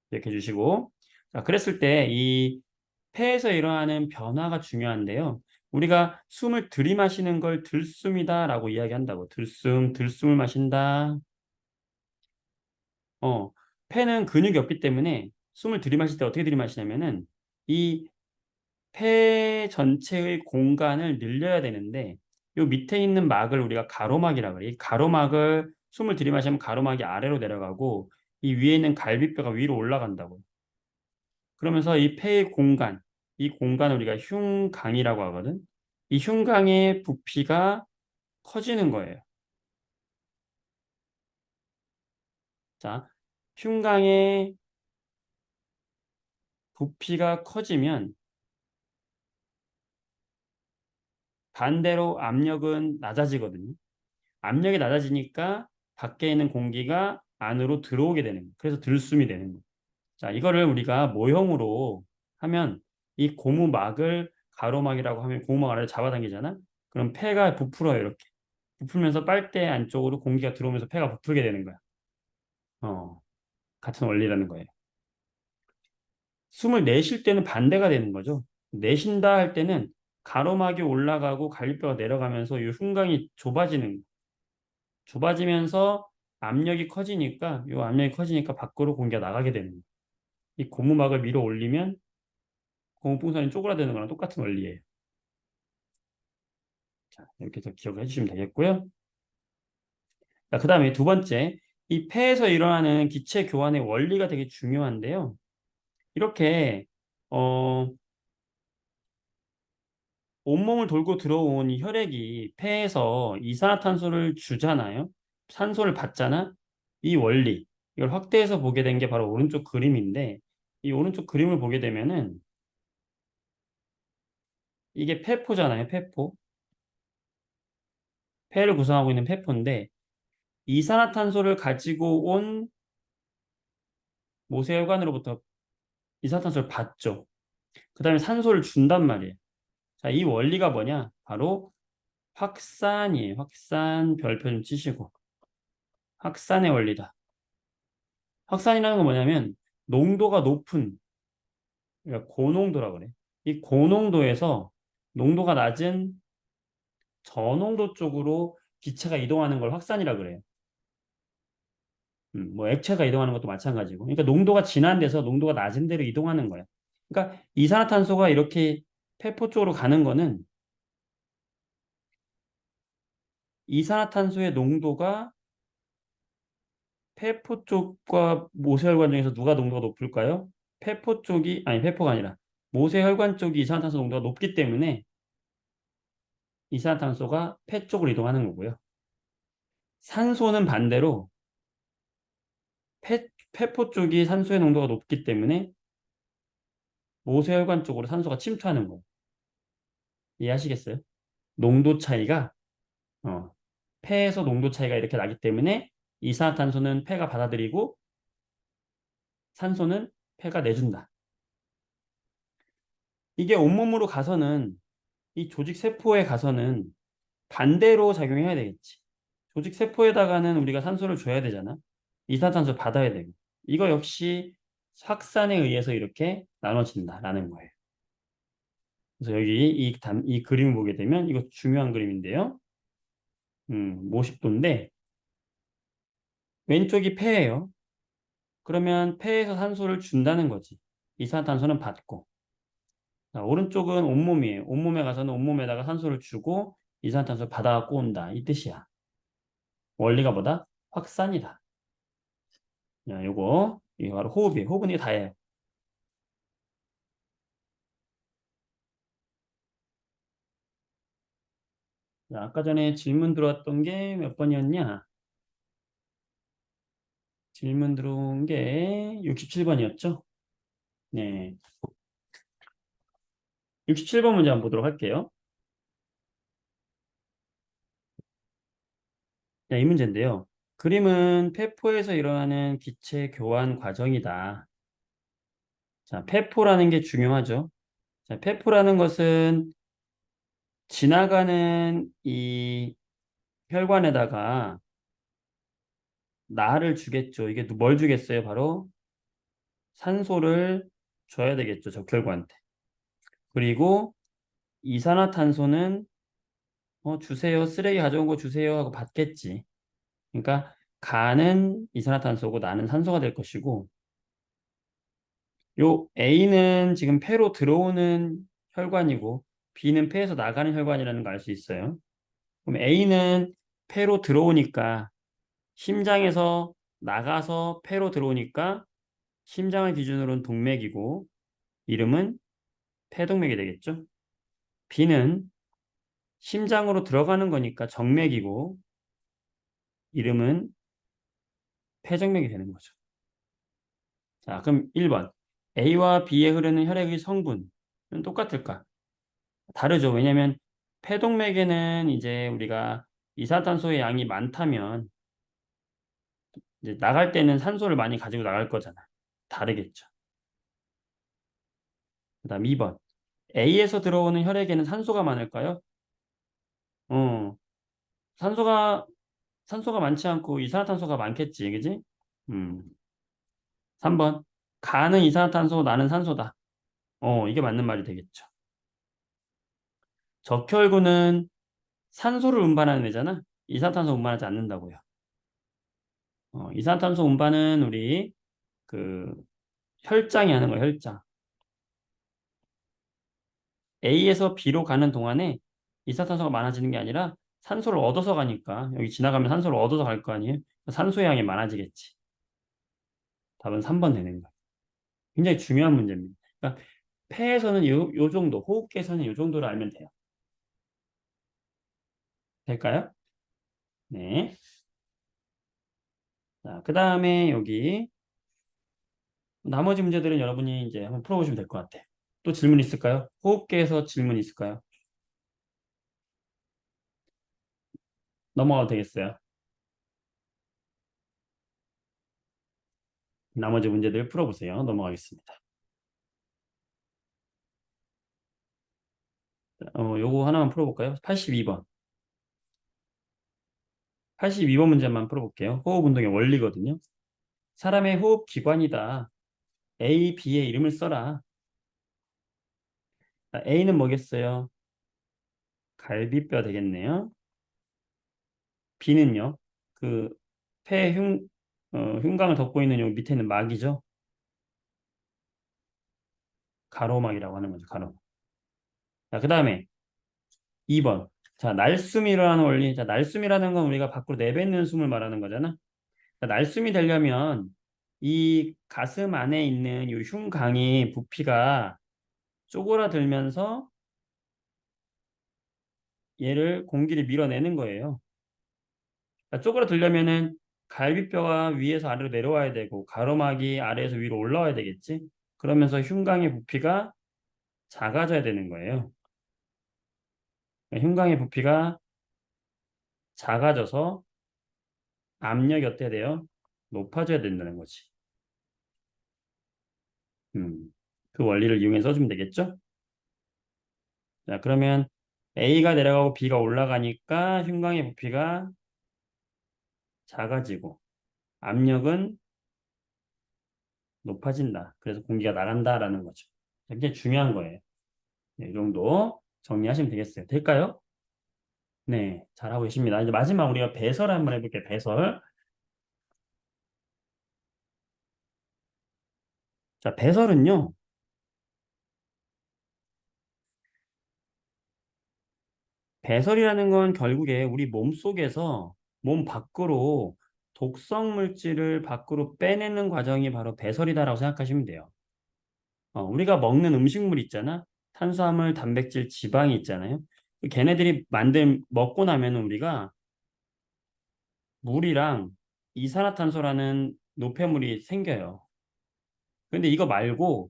기억해 주시고. 자, 그랬을 때 이 폐에서 일어나는 변화가 중요한데요. 우리가 숨을 들이마시는 걸 들숨이다라고 이야기한다고. 들숨을 마신다. 폐는 근육이 없기 때문에 숨을 들이마실 때 어떻게 들이마시냐면은 이 폐 전체의 공간을 늘려야 되는데 요 밑에 있는 막을 우리가 가로막이라 그래. 이 가로막을 숨을 들이마시면 가로막이 아래로 내려가고 이 위에 있는 갈비뼈가 위로 올라간다고. 그러면서 이 폐의 공간, 이 공간을 우리가 흉강이라고 하거든. 이 흉강의 부피가 커지는 거예요. 자, 흉강의 부피가 커지면 반대로 압력은 낮아지거든요. 압력이 낮아지니까 밖에 있는 공기가 안으로 들어오게 되는 거예요. 그래서 들숨이 되는 거예요. 자, 이거를 우리가 모형으로 하면 이 고무막을 가로막이라고 하면 고무막을 잡아당기잖아. 그럼 폐가 부풀어요, 이렇게. 부풀면서 빨대 안쪽으로 공기가 들어오면서 폐가 부풀게 되는 거야. 어, 같은 원리라는 거예요. 숨을 내쉴 때는 반대가 되는 거죠. 내쉰다 할 때는 가로막이 올라가고 갈비뼈가 내려가면서 이 흉곽이 좁아지면서 압력이 커지니까 이 압력이 커지니까 밖으로 공기가 나가게 되는 거예요. 이 고무막을 밀어 올리면 고무풍선이 쪼그라드는 거랑 똑같은 원리예요. 자, 이렇게 해서 기억해 주시면 되겠고요. 자, 그 다음에 두 번째, 이 폐에서 일어나는 기체 교환의 원리가 되게 중요한데요. 이렇게 어, 온몸을 돌고 들어온 이 혈액이 폐에서 이산화탄소를 주잖아요. 산소를 받잖아. 이 원리, 이걸 확대해서 보게 된 게 바로 오른쪽 그림인데, 이 오른쪽 그림을 보게 되면은 이게 폐포잖아요. 폐포. 폐를 구성하고 있는 폐포인데, 이산화탄소를 가지고 온 모세혈관으로부터 이산화탄소를 받죠. 그 다음에 산소를 준단 말이에요. 자, 이 원리가 뭐냐? 바로 확산이에요. 확산 별표 좀 치시고. 확산의 원리다. 확산이라는 건 뭐냐면 농도가 높은, 그러니까 고농도라고 그래. 이 고농도에서 농도가 낮은 저농도 쪽으로 기체가 이동하는 걸 확산이라 그래요. 뭐 액체가 이동하는 것도 마찬가지고. 그러니까 농도가 진한 데서 농도가 낮은 데로 이동하는 거야. 그러니까 이산화탄소가 이렇게 폐포 쪽으로 가는 거는 이산화탄소의 농도가 폐포 쪽과 모세혈관 중에서 누가 농도가 높을까요? 폐포 쪽이, 아니, 폐포가 아니라 모세혈관 쪽이 이산화탄소 농도가 높기 때문에 이산화탄소가 폐 쪽으로 이동하는 거고요. 산소는 반대로 폐포 쪽이 산소의 농도가 높기 때문에 모세혈관 쪽으로 산소가 침투하는 거예요. 이해하시겠어요? 농도 차이가, 어, 폐에서 농도 차이가 이렇게 나기 때문에 이산화탄소는 폐가 받아들이고 산소는 폐가 내준다. 이게 온몸으로 가서는 이 조직 세포에 가서는 반대로 작용해야 되겠지. 조직 세포에다가는 우리가 산소를 줘야 되잖아. 이산화탄소 받아야 되고. 이거 역시 확산에 의해서 이렇게 나눠진다라는 거예요. 그래서 여기 이 그림을 보게 되면 이거 중요한 그림인데요. 모식도인데 왼쪽이 폐예요. 그러면 폐에서 산소를 준다는 거지. 이산화탄소는 받고. 자, 오른쪽은 온몸이에요. 온몸에 가서는 온몸에다가 산소를 주고 이산화탄소를 받아갖고 온다. 이 뜻이야. 원리가 뭐다? 확산이다. 자, 이게 바로 호흡이에요. 호흡은 이게 다예요. 자, 아까 전에 질문 들어왔던 게 몇 번이었냐? 질문 들어온 게 67번이었죠? 네. 67번 문제 한번 보도록 할게요. 자, 이 문제인데요. 그림은 폐포에서 일어나는 기체 교환 과정이다. 자, 폐포라는 게 중요하죠. 자, 폐포라는 것은 지나가는 이 혈관에다가 나를 주겠죠. 이게 뭘 주겠어요? 바로 산소를 줘야 되겠죠. 적혈구한테. 그리고 이산화탄소는 주세요. 쓰레기 가져온 거 주세요 하고 받겠지. 그러니까 가는 이산화탄소고 나는 산소가 될 것이고 요 A는 지금 폐로 들어오는 혈관이고 B는 폐에서 나가는 혈관이라는 걸 알 수 있어요. 그럼 A는 폐로 들어오니까 심장에서 나가서 폐로 들어오니까 심장을 기준으로는 동맥이고 이름은 폐동맥이 되겠죠. B는 심장으로 들어가는 거니까 정맥이고 이름은 폐정맥이 되는 거죠. 자, 그럼 1번. A와 B에 흐르는 혈액의 성분은 똑같을까? 다르죠. 왜냐하면 폐동맥에는 이제 우리가 이산화탄소의 양이 많다면 이제 나갈 때는 산소를 많이 가지고 나갈 거잖아. 다르겠죠. 그다음 2번. A에서 들어오는 혈액에는 산소가 많을까요? 어, 산소가 산소가 많지 않고 이산화탄소가 많겠지, 그지? 음. 3번. 가는 이산화탄소, 나는 산소다. 이게 맞는 말이 되겠죠. 적혈구는 산소를 운반하는 애잖아. 이산화탄소 운반하지 않는다고요. 이산화탄소 운반은 우리 그 혈장이 하는 거예요, 혈장. A에서 B로 가는 동안에 이산화탄소가 많아지는 게 아니라 산소를 얻어서 가니까 여기 지나가면 산소를 얻어서 갈 거 아니에요? 산소의 양이 많아지겠지. 답은 3번 되는 거예요. 굉장히 중요한 문제입니다. 그러니까 폐에서는 요 정도, 호흡기에서는 요 정도로 알면 돼요. 될까요? 네. 자, 그 다음에 여기 나머지 문제들은 여러분이 이제 한번 풀어보시면 될 것 같아요. 또 질문 있을까요? 호흡기에서 질문 있을까요? 넘어가도 되겠어요. 나머지 문제들 풀어보세요. 넘어가겠습니다. 요거 하나만 풀어볼까요? 82번. 82번 문제만 풀어볼게요. 호흡 운동의 원리거든요. 사람의 호흡 기관이다. A, B의 이름을 써라. A는 뭐겠어요? 갈비뼈 되겠네요. B는요? 그 흉곽을 덮고 있는 요 밑에 있는 막이죠. 가로막이라고 하는 거죠. 가로막. 자, 그 다음에 2번. 자, 날숨이라는 원리. 자, 날숨이라는 건 우리가 밖으로 내뱉는 숨을 말하는 거잖아. 자, 날숨이 되려면 이 가슴 안에 있는 이 흉강이 부피가 쪼그라들면서 얘를 공기를 밀어내는 거예요. 그러니까 쪼그라들려면은 갈비뼈가 위에서 아래로 내려와야 되고 가로막이 아래에서 위로 올라와야 되겠지. 그러면서 흉강의 부피가 작아져야 되는 거예요. 그러니까 흉강의 부피가 작아져서 압력이 어때야 돼요? 높아져야 된다는 거지. 그 원리를 이용해 써주면 되겠죠? 자, 그러면 A가 내려가고 B가 올라가니까 흉광의 부피가 작아지고 압력은 높아진다. 그래서 공기가 나간다라는 거죠. 굉장히 중요한 거예요. 네, 이 정도 정리하시면 되겠어요. 될까요? 네, 잘하고 계십니다. 이제 마지막 우리가 배설을 한번 해볼게요. 배설. 자, 배설은요. 배설이라는 건 결국에 우리 몸 속에서 몸 밖으로 독성 물질을 밖으로 빼내는 과정이 바로 배설이다라고 생각하시면 돼요. 우리가 먹는 음식물 있잖아. 탄수화물, 단백질, 지방이 있잖아요. 걔네들이 먹고 나면 우리가 물이랑 이산화탄소라는 노폐물이 생겨요. 근데 이거 말고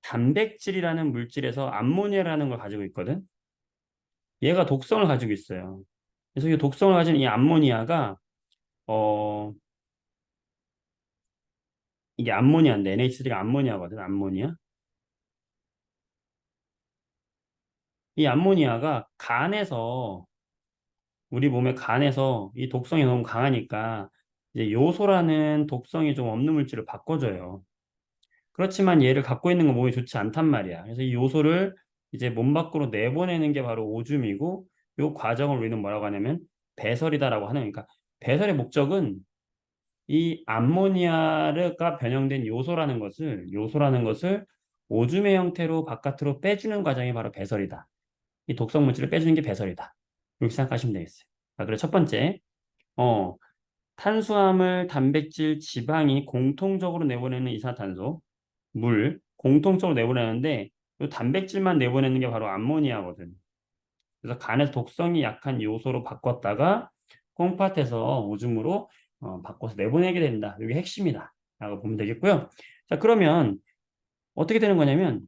단백질이라는 물질에서 암모니아라는 걸 가지고 있거든. 얘가 독성을 가지고 있어요. 그래서 이 독성을 가진 이 암모니아가 어 이게 암모니아인데 NH3가 암모니아거든. 암모니아. 이 암모니아가 간에서 우리 몸의 간에서 이 독성이 너무 강하니까 이제 요소라는 독성이 좀 없는 물질을 바꿔줘요. 그렇지만 얘를 갖고 있는 건 몸에 좋지 않단 말이야. 그래서 이 요소를 이제 몸 밖으로 내보내는 게 바로 오줌이고 요 과정을 우리는 뭐라고 하냐면 배설이다라고 하는 그러니까 배설의 목적은 이 암모니아가 변형된 요소라는 것을 오줌의 형태로 바깥으로 빼주는 과정이 바로 배설이다. 이 독성 물질을 빼주는 게 배설이다. 이렇게 생각하시면 되겠어요. 자, 그래 첫 번째, 어, 탄수화물, 단백질, 지방이 공통적으로 내보내는 이산화탄소, 물, 공통적으로 내보내는데 이 단백질만 내보내는 게 바로 암모니아거든. 그래서 간에서 독성이 약한 요소로 바꿨다가 콩팥에서 오줌으로 바꿔서 내보내게 된다. 이게 핵심이다. 라고 보면 되겠고요. 자, 그러면 어떻게 되는 거냐면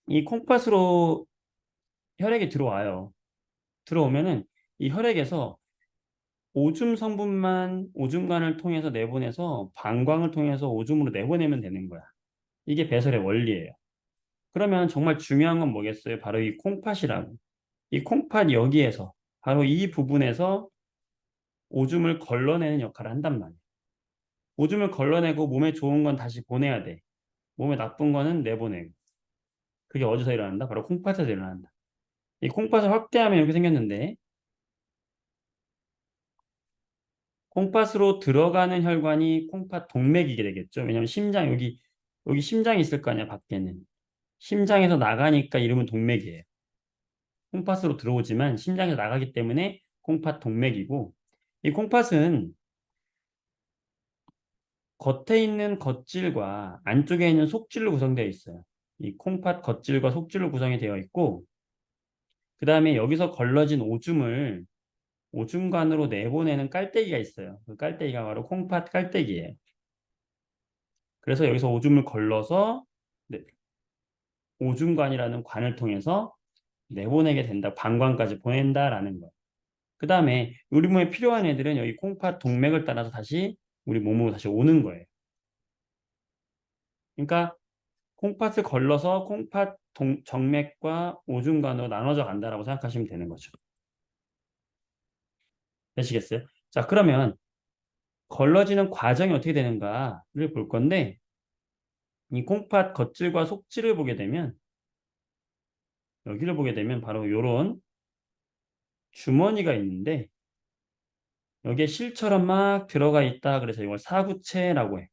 이 콩팥으로 혈액이 들어와요. 들어오면은 이 혈액에서 오줌 성분만 오줌관을 통해서 내보내서 방광을 통해서 오줌으로 내보내면 되는 거야. 이게 배설의 원리예요. 그러면 정말 중요한 건 뭐겠어요? 바로 이 콩팥이라고. 이 콩팥 여기에서 바로 이 부분에서 오줌을 걸러내는 역할을 한단 말이에요. 오줌을 걸러내고 몸에 좋은 건 다시 보내야 돼. 몸에 나쁜 거는 내보내고. 그게 어디서 일어난다? 바로 콩팥에서 일어난다. 이 콩팥을 확대하면 이렇게 생겼는데 콩팥으로 들어가는 혈관이 콩팥 동맥이게 되겠죠. 왜냐하면 심장 여기 심장이 있을 거 아니야 밖에는. 심장에서 나가니까 이름은 동맥이에요. 콩팥으로 들어오지만 심장에서 나가기 때문에 콩팥 동맥이고 이 콩팥은 겉에 있는 겉질과 안쪽에 있는 속질로 구성되어 있어요. 이 콩팥 겉질과 속질로 구성이 되어 있고 그 다음에 여기서 걸러진 오줌을 오줌관으로 내보내는 깔때기가 있어요. 그 깔때기가 바로 콩팥 깔때기예요. 그래서 여기서 오줌을 걸러서 네, 오줌관이라는 관을 통해서 내보내게 된다. 방광까지 보낸다라는 거. 그 다음에 우리 몸에 필요한 애들은 여기 콩팥 동맥을 따라서 다시 우리 몸으로 다시 오는 거예요. 그러니까 콩팥을 걸러서 정맥과 오줌관으로 나눠져 간다라고 생각하시면 되는 거죠. 되시겠어요? 자, 그러면 걸러지는 과정이 어떻게 되는가를 볼 건데 이 콩팥 겉질과 속질을 보게 되면 여기를 보게 되면 바로 이런 주머니가 있는데 여기에 실처럼 막 들어가 있다. 그래서 이걸 사구체라고 해.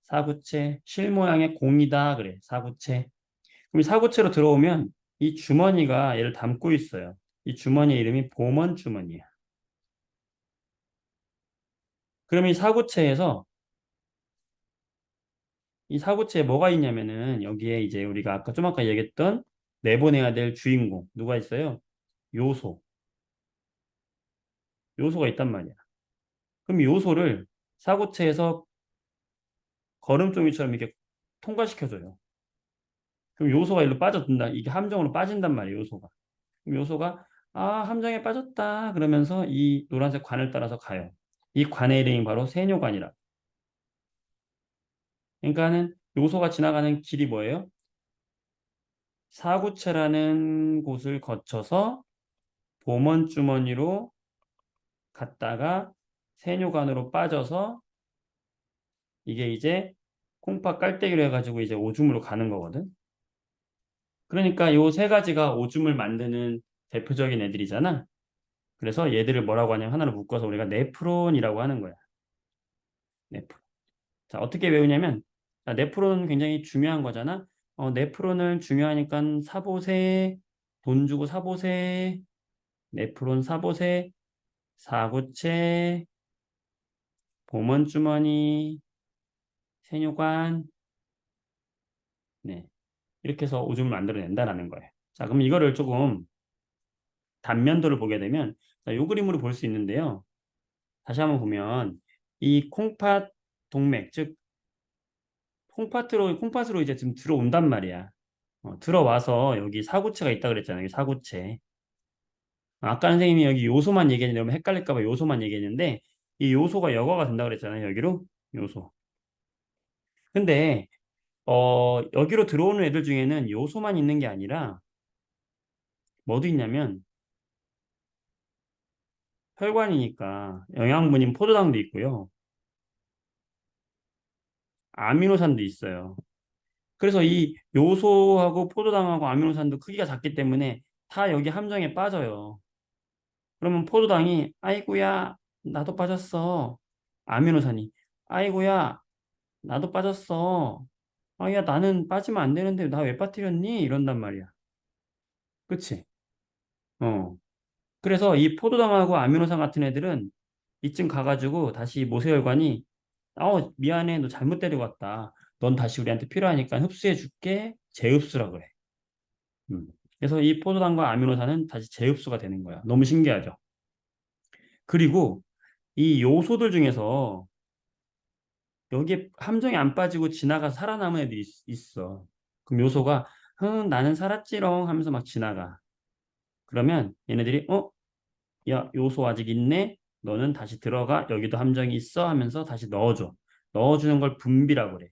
사구체, 실 모양의 공이다. 그래. 사구체. 그럼 이 사구체로 들어오면 이 주머니가 얘를 담고 있어요. 이 주머니의 이름이 보먼 주머니야. 그럼 이 사구체에 뭐가 있냐면은 여기에 이제 우리가 아까 얘기했던 내보내야 될 주인공 누가 있어요? 요소. 요소가 있단 말이야. 그럼 요소를 사구체에서 걸음종이처럼 이렇게 통과시켜줘요. 그럼 요소가 일로 빠져든다. 이게 함정으로 빠진단 말이에요, 요소가. 그럼 요소가 함정에 빠졌다. 그러면서 이 노란색 관을 따라서 가요. 이 관의 이름이 바로 세뇨관이라. 그러니까는 요소가 지나가는 길이 뭐예요? 사구체라는 곳을 거쳐서 보먼 주머니로 갔다가 세뇨관으로 빠져서 이게 이제 콩팥 깔때기로 해가지고 이제 오줌으로 가는 거거든. 그러니까 요 세 가지가 오줌을 만드는 대표적인 애들이잖아. 그래서 얘들을 뭐라고 하냐면 하나로 묶어서 우리가 네프론이라고 하는 거야. 네프론. 자, 어떻게 외우냐면 자, 네프론은 굉장히 중요한 거잖아. 네프론을 중요하니까 사보세, 돈 주고 사보세, 네프론 사보세, 사구체, 보먼주머니, 세뇨관, 네. 이렇게 해서 오줌을 만들어낸다라는 거예요. 자, 그럼 이거를 조금 단면도를 보게 되면 자, 요 그림으로 볼 수 있는데요. 다시 한번 보면 이 콩팥 동맥, 즉 콩팥으로 이제 지금 들어온단 말이야. 들어와서 여기 사구체가 있다 그랬잖아요. 여기 사구체. 아까 선생님이 여기 요소만 얘기했는데 너무 헷갈릴까 봐 요소만 얘기했는데 이 요소가 여과가 된다 그랬잖아요. 여기로 요소. 근데 여기로 들어오는 애들 중에는 요소만 있는 게 아니라 뭐도 있냐면 혈관이니까 영양분인 포도당도 있고요. 아미노산도 있어요. 그래서 이 요소하고 포도당하고 아미노산도 크기가 작기 때문에 다 여기 함정에 빠져요. 그러면 포도당이 아이고야 나도 빠졌어. 아미노산이 아이고야 나도 빠졌어. 아야 나는 빠지면 안 되는데 나 왜 빠뜨렸니? 이런단 말이야. 그치? 어. 그래서 이 포도당하고 아미노산 같은 애들은 이쯤 가가지고 다시 모세혈관이 미안해, 너 잘못 데리고 왔다. 넌 다시 우리한테 필요하니까 흡수해 줄게. 재흡수라 그래. 음. 그래서 이 포도당과 아미노산은 다시 재흡수가 되는 거야. 너무 신기하죠? 그리고 이 요소들 중에서 여기에 함정이 안 빠지고 지나가서 살아남은 애들이 있어. 그럼 요소가 나는 살았지롱 하면서 막 지나가. 그러면 얘네들이 야, 요소 아직 있네. 너는 다시 들어가. 여기도 함정이 있어 하면서 다시 넣어줘. 넣어주는 걸 분비라고 그래.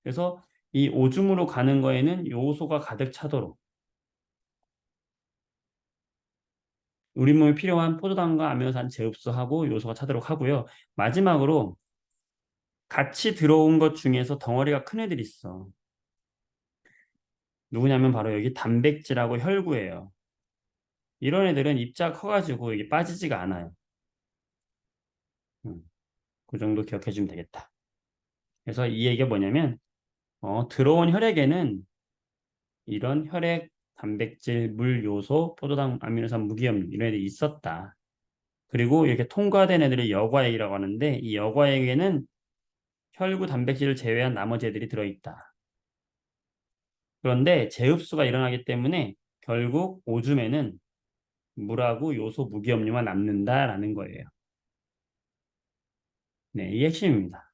그래서 이 오줌으로 가는 거에는 요소가 가득 차도록 우리 몸에 필요한 포도당과 아미노산 재흡수하고 요소가 차도록 하고요. 마지막으로 같이 들어온 것 중에서 덩어리가 큰 애들이 있어. 누구냐면 바로 여기 단백질하고 혈구예요. 이런 애들은 입자가 커가지고 이게 빠지지가 않아요. 음, 그 정도 기억해 주면 되겠다. 그래서 이 얘기가 뭐냐면 들어온 혈액에는 이런 혈액, 단백질, 물, 요소, 포도당, 아미노산, 무기염 이런 애들이 있었다. 그리고 이렇게 통과된 애들을 여과액이라고 하는데 이 여과액에는 혈구, 단백질을 제외한 나머지 애들이 들어있다. 그런데 재흡수가 일어나기 때문에 결국 오줌에는 물하고 요소, 무기염류만 남는다라는 거예요. 네, 이 핵심입니다.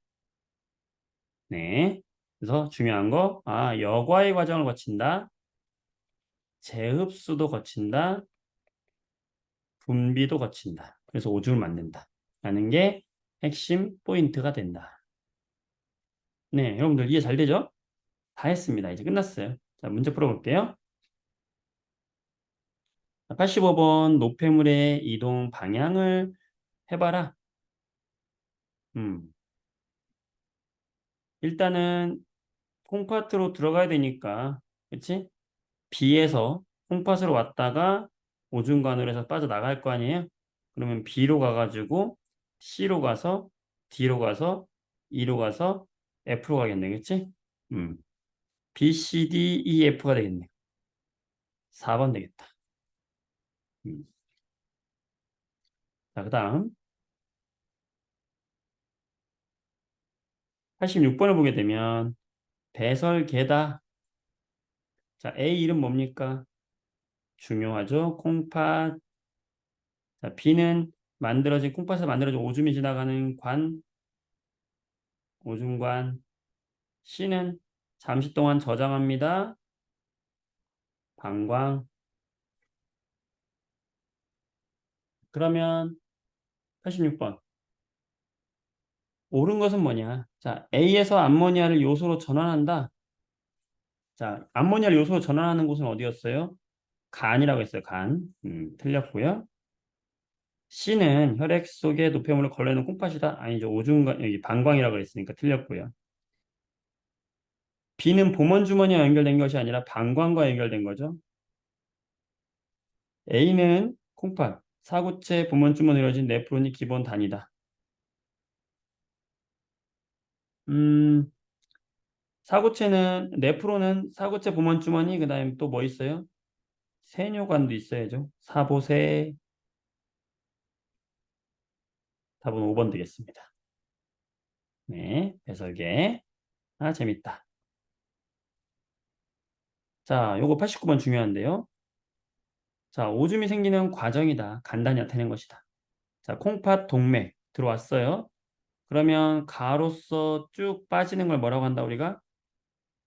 네. 그래서 중요한 거, 여과의 과정을 거친다. 재흡수도 거친다. 분비도 거친다. 그래서 오줌을 만든다. 라는 게 핵심 포인트가 된다. 네, 여러분들 이해 잘 되죠? 다 했습니다. 이제 끝났어요. 자, 문제 풀어볼게요. 85번 노폐물의 이동 방향을 해봐라. 음, 일단은 콩팥으로 들어가야 되니까, 그치? B에서 콩팥으로 왔다가 오줌관으로 해서 빠져나갈 거 아니에요? 그러면 B로 가가지고 C로 가서 D로 가서 E로 가서 F로 가겠네, 그치? 음, B, C, D, E, F가 되겠네. 4번 되겠다. 음. 자, 그 다음 86번을 보게 되면 배설계다. 자, A 이름 뭡니까? 중요하죠. 콩팥. 자, B는 만들어진 콩팥에서 만들어진 오줌이 지나가는 관, 오줌관. C는 잠시 동안 저장합니다. 방광. 그러면 86번. 옳은 것은 뭐냐? 자, A에서 암모니아를 요소로 전환한다. 자, 암모니아를 요소로 전환하는 곳은 어디였어요? 간이라고 했어요. 간. 틀렸고요. C는 혈액 속에 노폐물을 걸러내는 콩팥이다. 아니죠. 오줌관, 여기 방광이라고 했으니까 틀렸고요. B는 보먼주머니와 연결된 것이 아니라 방광과 연결된 거죠. A는 콩팥, 사구체 보먼주머니로 이루어진 네프론이 기본 단위다. 음, 사구체는 네프론은 사구체 보먼주머니 그다음에 또 뭐 있어요? 세뇨관도 있어야죠. 사보세. 답은 5번 되겠습니다. 네, 배설계. 재밌다. 자, 요거 89번 중요한데요. 자, 오줌이 생기는 과정이다. 간단히 나타낸 것이다. 자, 콩팥 동맥 들어왔어요. 그러면 가로서 쭉 빠지는 걸 뭐라고 한다 우리가?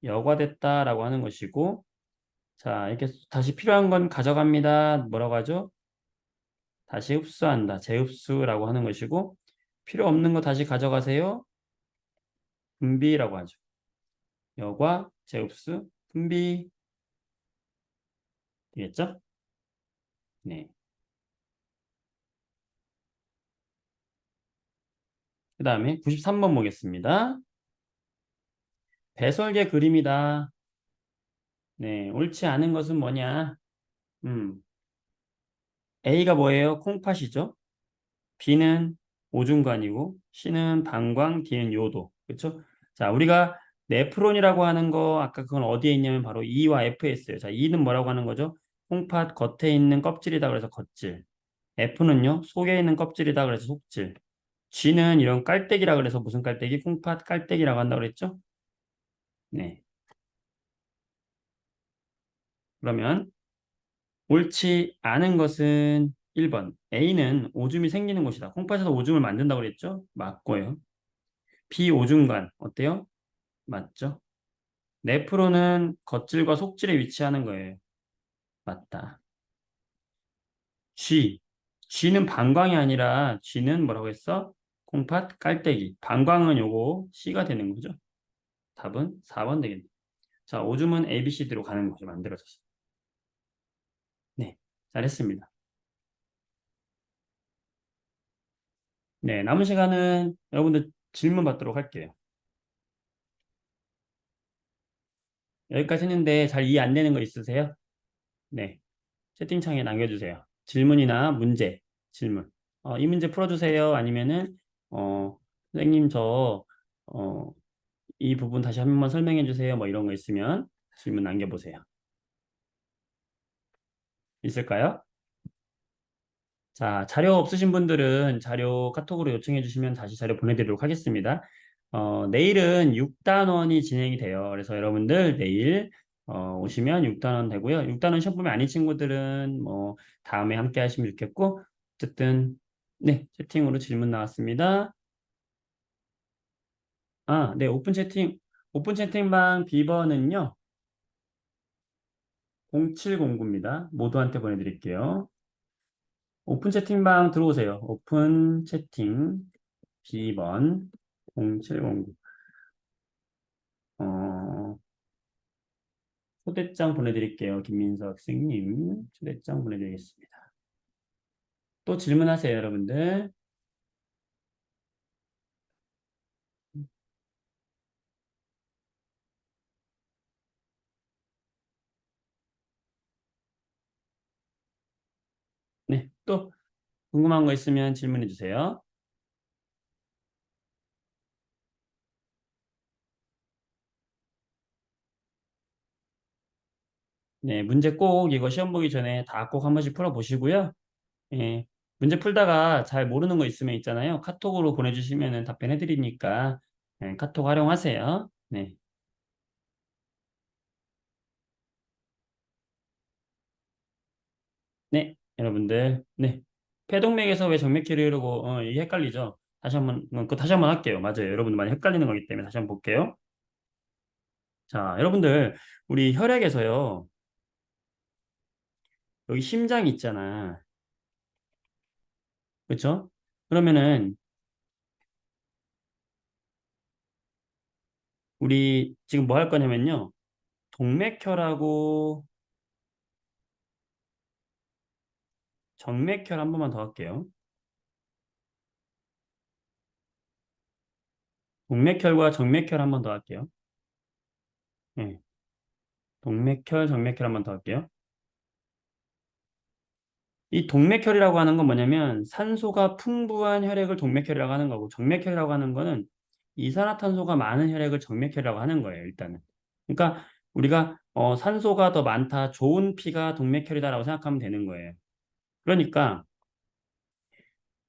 여과됐다라고 하는 것이고 자, 이렇게 다시 필요한 건 가져갑니다. 뭐라고 하죠? 다시 흡수한다. 재흡수라고 하는 것이고 필요 없는 거 다시 가져가세요. 분비라고 하죠. 여과, 재흡수, 분비 되겠죠? 네. 그 다음에 93번 보겠습니다. 배설계 그림이다. 네, 옳지 않은 것은 뭐냐? 음, A가 뭐예요? 콩팥이죠. B는 오줌관이고 C는 방광, D는 요도. 그렇죠? 자, 우리가 네프론이라고 하는 거 아까 그건 어디에 있냐면 바로 E와 F에 있어요. 자, E는 뭐라고 하는 거죠? 콩팥 겉에 있는 껍질이다 그래서 겉질. F는요, 속에 있는 껍질이다 그래서 속질. G는 이런 깔때기라 그래서 무슨 깔때기? 콩팥 깔때기라고 한다고 그랬죠? 네. 그러면 옳지 않은 것은 1번. A는 오줌이 생기는 곳이다. 콩팥에서 오줌을 만든다고 그랬죠? 맞고요. B 오줌관 어때요? 맞죠? 네프로는 겉질과 속질에 위치하는 거예요. 맞다. G. G는 방광이 아니라 G는 뭐라고 했어? 콩팥 깔때기. 방광은 요거 C가 되는 거죠. 답은 4번 되겠네. 자, 오줌은 A, B, C, D로 가는 거죠. 만들어져서. 네, 잘했습니다. 네, 남은 시간은 여러분들 질문 받도록 할게요. 여기까지 했는데 잘 이해 안 되는 거 있으세요? 네, 채팅창에 남겨주세요. 질문이나 문제, 질문. 이 문제 풀어주세요. 아니면은, 선생님, 어, 이 부분 다시 한 번만 설명해 주세요. 뭐 이런 거 있으면 질문 남겨보세요. 있을까요? 자, 자료 없으신 분들은 자료 카톡으로 요청해 주시면 다시 자료 보내드리도록 하겠습니다. 내일은 6단원이 진행이 돼요. 그래서 여러분들 내일 오시면 6단원 되고요. 6단원 시험 보면 아닌 친구들은 뭐 다음에 함께 하시면 좋겠고 어쨌든 네, 채팅으로 질문 나왔습니다. 아, 네, 오픈 채팅방 비번은요. 0709입니다. 모두한테 보내드릴게요. 오픈 채팅방 들어오세요. 오픈 채팅 B번 0709. 초대장 보내드릴게요. 김민석 학생님. 초대장 보내드리겠습니다. 또 질문하세요, 여러분들. 네, 또 궁금한 거 있으면 질문해 주세요. 네, 문제 꼭 이거 시험 보기 전에 다 꼭 한 번씩 풀어보시고요. 예, 문제 풀다가 잘 모르는 거 있으면 있잖아요. 카톡으로 보내주시면 답변해 드리니까 카톡 활용하세요. 네. 네, 여러분들. 네. 폐동맥에서 왜 정맥혈이 흐르고, 이게 헷갈리죠? 그거 다시 한번 할게요. 맞아요. 여러분들 많이 헷갈리는 거기 때문에 다시 한번 볼게요. 자, 여러분들, 우리 혈액에서요, 여기 심장이 있잖아. 그쵸? 그러면은, 우리 지금 뭐 할 거냐면요, 동맥혈하고 정맥혈 한 번만 더 할게요. 동맥혈과 정맥혈 한 번 더 할게요. 네. 동맥혈, 정맥혈 한 번 더 할게요. 이 동맥혈이라고 하는 건 뭐냐면 산소가 풍부한 혈액을 동맥혈이라고 하는 거고 정맥혈이라고 하는 거는 이산화탄소가 많은 혈액을 정맥혈이라고 하는 거예요, 일단은. 그러니까 우리가 산소가 더 많다, 좋은 피가 동맥혈이다라고 생각하면 되는 거예요. 그러니까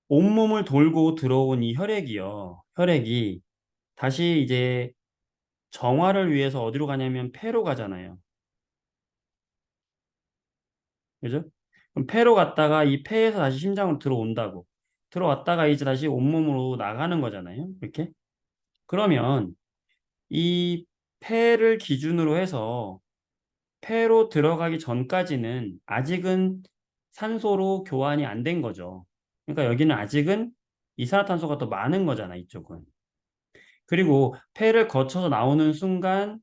온몸을 돌고 들어온 이 혈액이 다시 이제 정화를 위해서 어디로 가냐면 폐로 가잖아요. 그죠? 그럼 폐로 갔다가 이 폐에서 다시 심장으로 들어온다고. 들어왔다가 이제 다시 온몸으로 나가는 거잖아요. 이렇게. 그러면 이 폐를 기준으로 해서 폐로 들어가기 전까지는 아직은 산소로 교환이 안 된 거죠. 그러니까 여기는 아직은 이산화탄소가 더 많은 거잖아, 이쪽은. 그리고 폐를 거쳐서 나오는 순간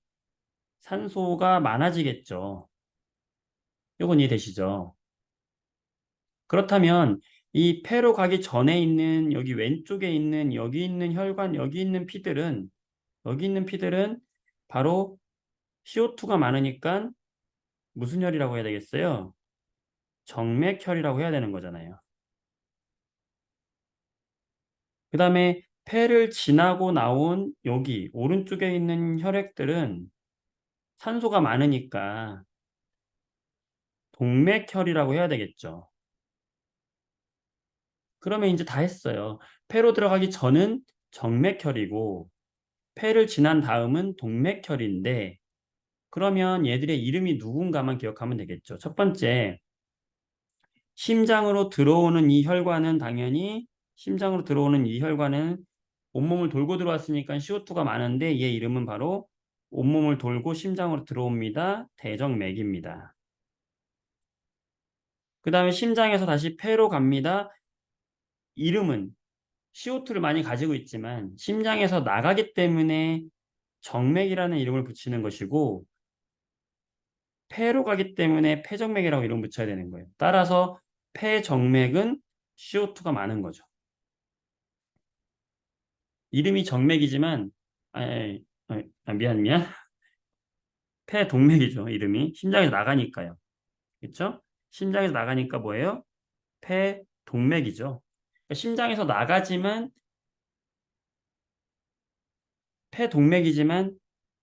산소가 많아지겠죠. 이건 이해되시죠? 그렇다면 이 폐로 가기 전에 있는 여기 왼쪽에 있는 여기 있는 혈관, 여기 있는 피들은 바로 CO2가 많으니까 무슨 혈이라고 해야 되겠어요? 정맥혈이라고 해야 되는 거잖아요. 그 다음에 폐를 지나고 나온 여기 오른쪽에 있는 혈액들은 산소가 많으니까 동맥혈이라고 해야 되겠죠. 그러면 이제 다 했어요. 폐로 들어가기 전은 정맥혈이고 폐를 지난 다음은 동맥혈인데 그러면 얘들의 이름이 누군가만 기억하면 되겠죠. 첫 번째, 심장으로 들어오는 이 혈관은 당연히 심장으로 들어오는 이 혈관은 온몸을 돌고 들어왔으니까 CO2가 많은데 얘 이름은 바로 온몸을 돌고 심장으로 들어옵니다. 대정맥입니다. 그 다음에 심장에서 다시 폐로 갑니다. 이름은 CO2를 많이 가지고 있지만 심장에서 나가기 때문에 정맥이라는 이름을 붙이는 것이고 폐로 가기 때문에 폐정맥이라고 이름 붙여야 되는 거예요. 따라서 폐정맥은 CO2가 많은 거죠. 이름이 정맥이지만 미안. 폐동맥이죠. 이름이 심장에서 나가니까요. 그렇죠? 심장에서 나가니까 뭐예요? 폐동맥이죠. 그러니까 심장에서 나가지만 폐동맥이지만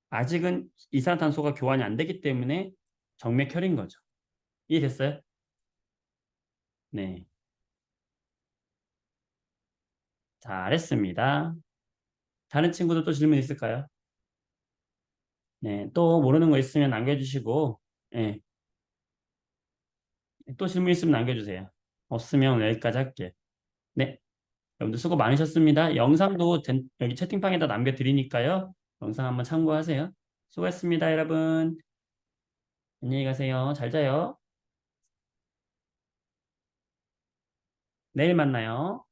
아직은 이산화탄소가 교환이 안 되기 때문에 정맥혈인 거죠. 이해됐어요? 네. 잘했습니다. 다른 친구들 또 질문 있을까요? 네. 또 모르는 거 있으면 남겨주시고, 네. 또 질문 있으면 남겨주세요. 없으면 오늘 여기까지 할게요. 네. 여러분들 수고 많으셨습니다. 영상도 여기 채팅방에다 남겨드리니까요. 영상 한번 참고하세요. 수고했습니다, 여러분. 안녕히 가세요. 잘 자요. 내일 만나요.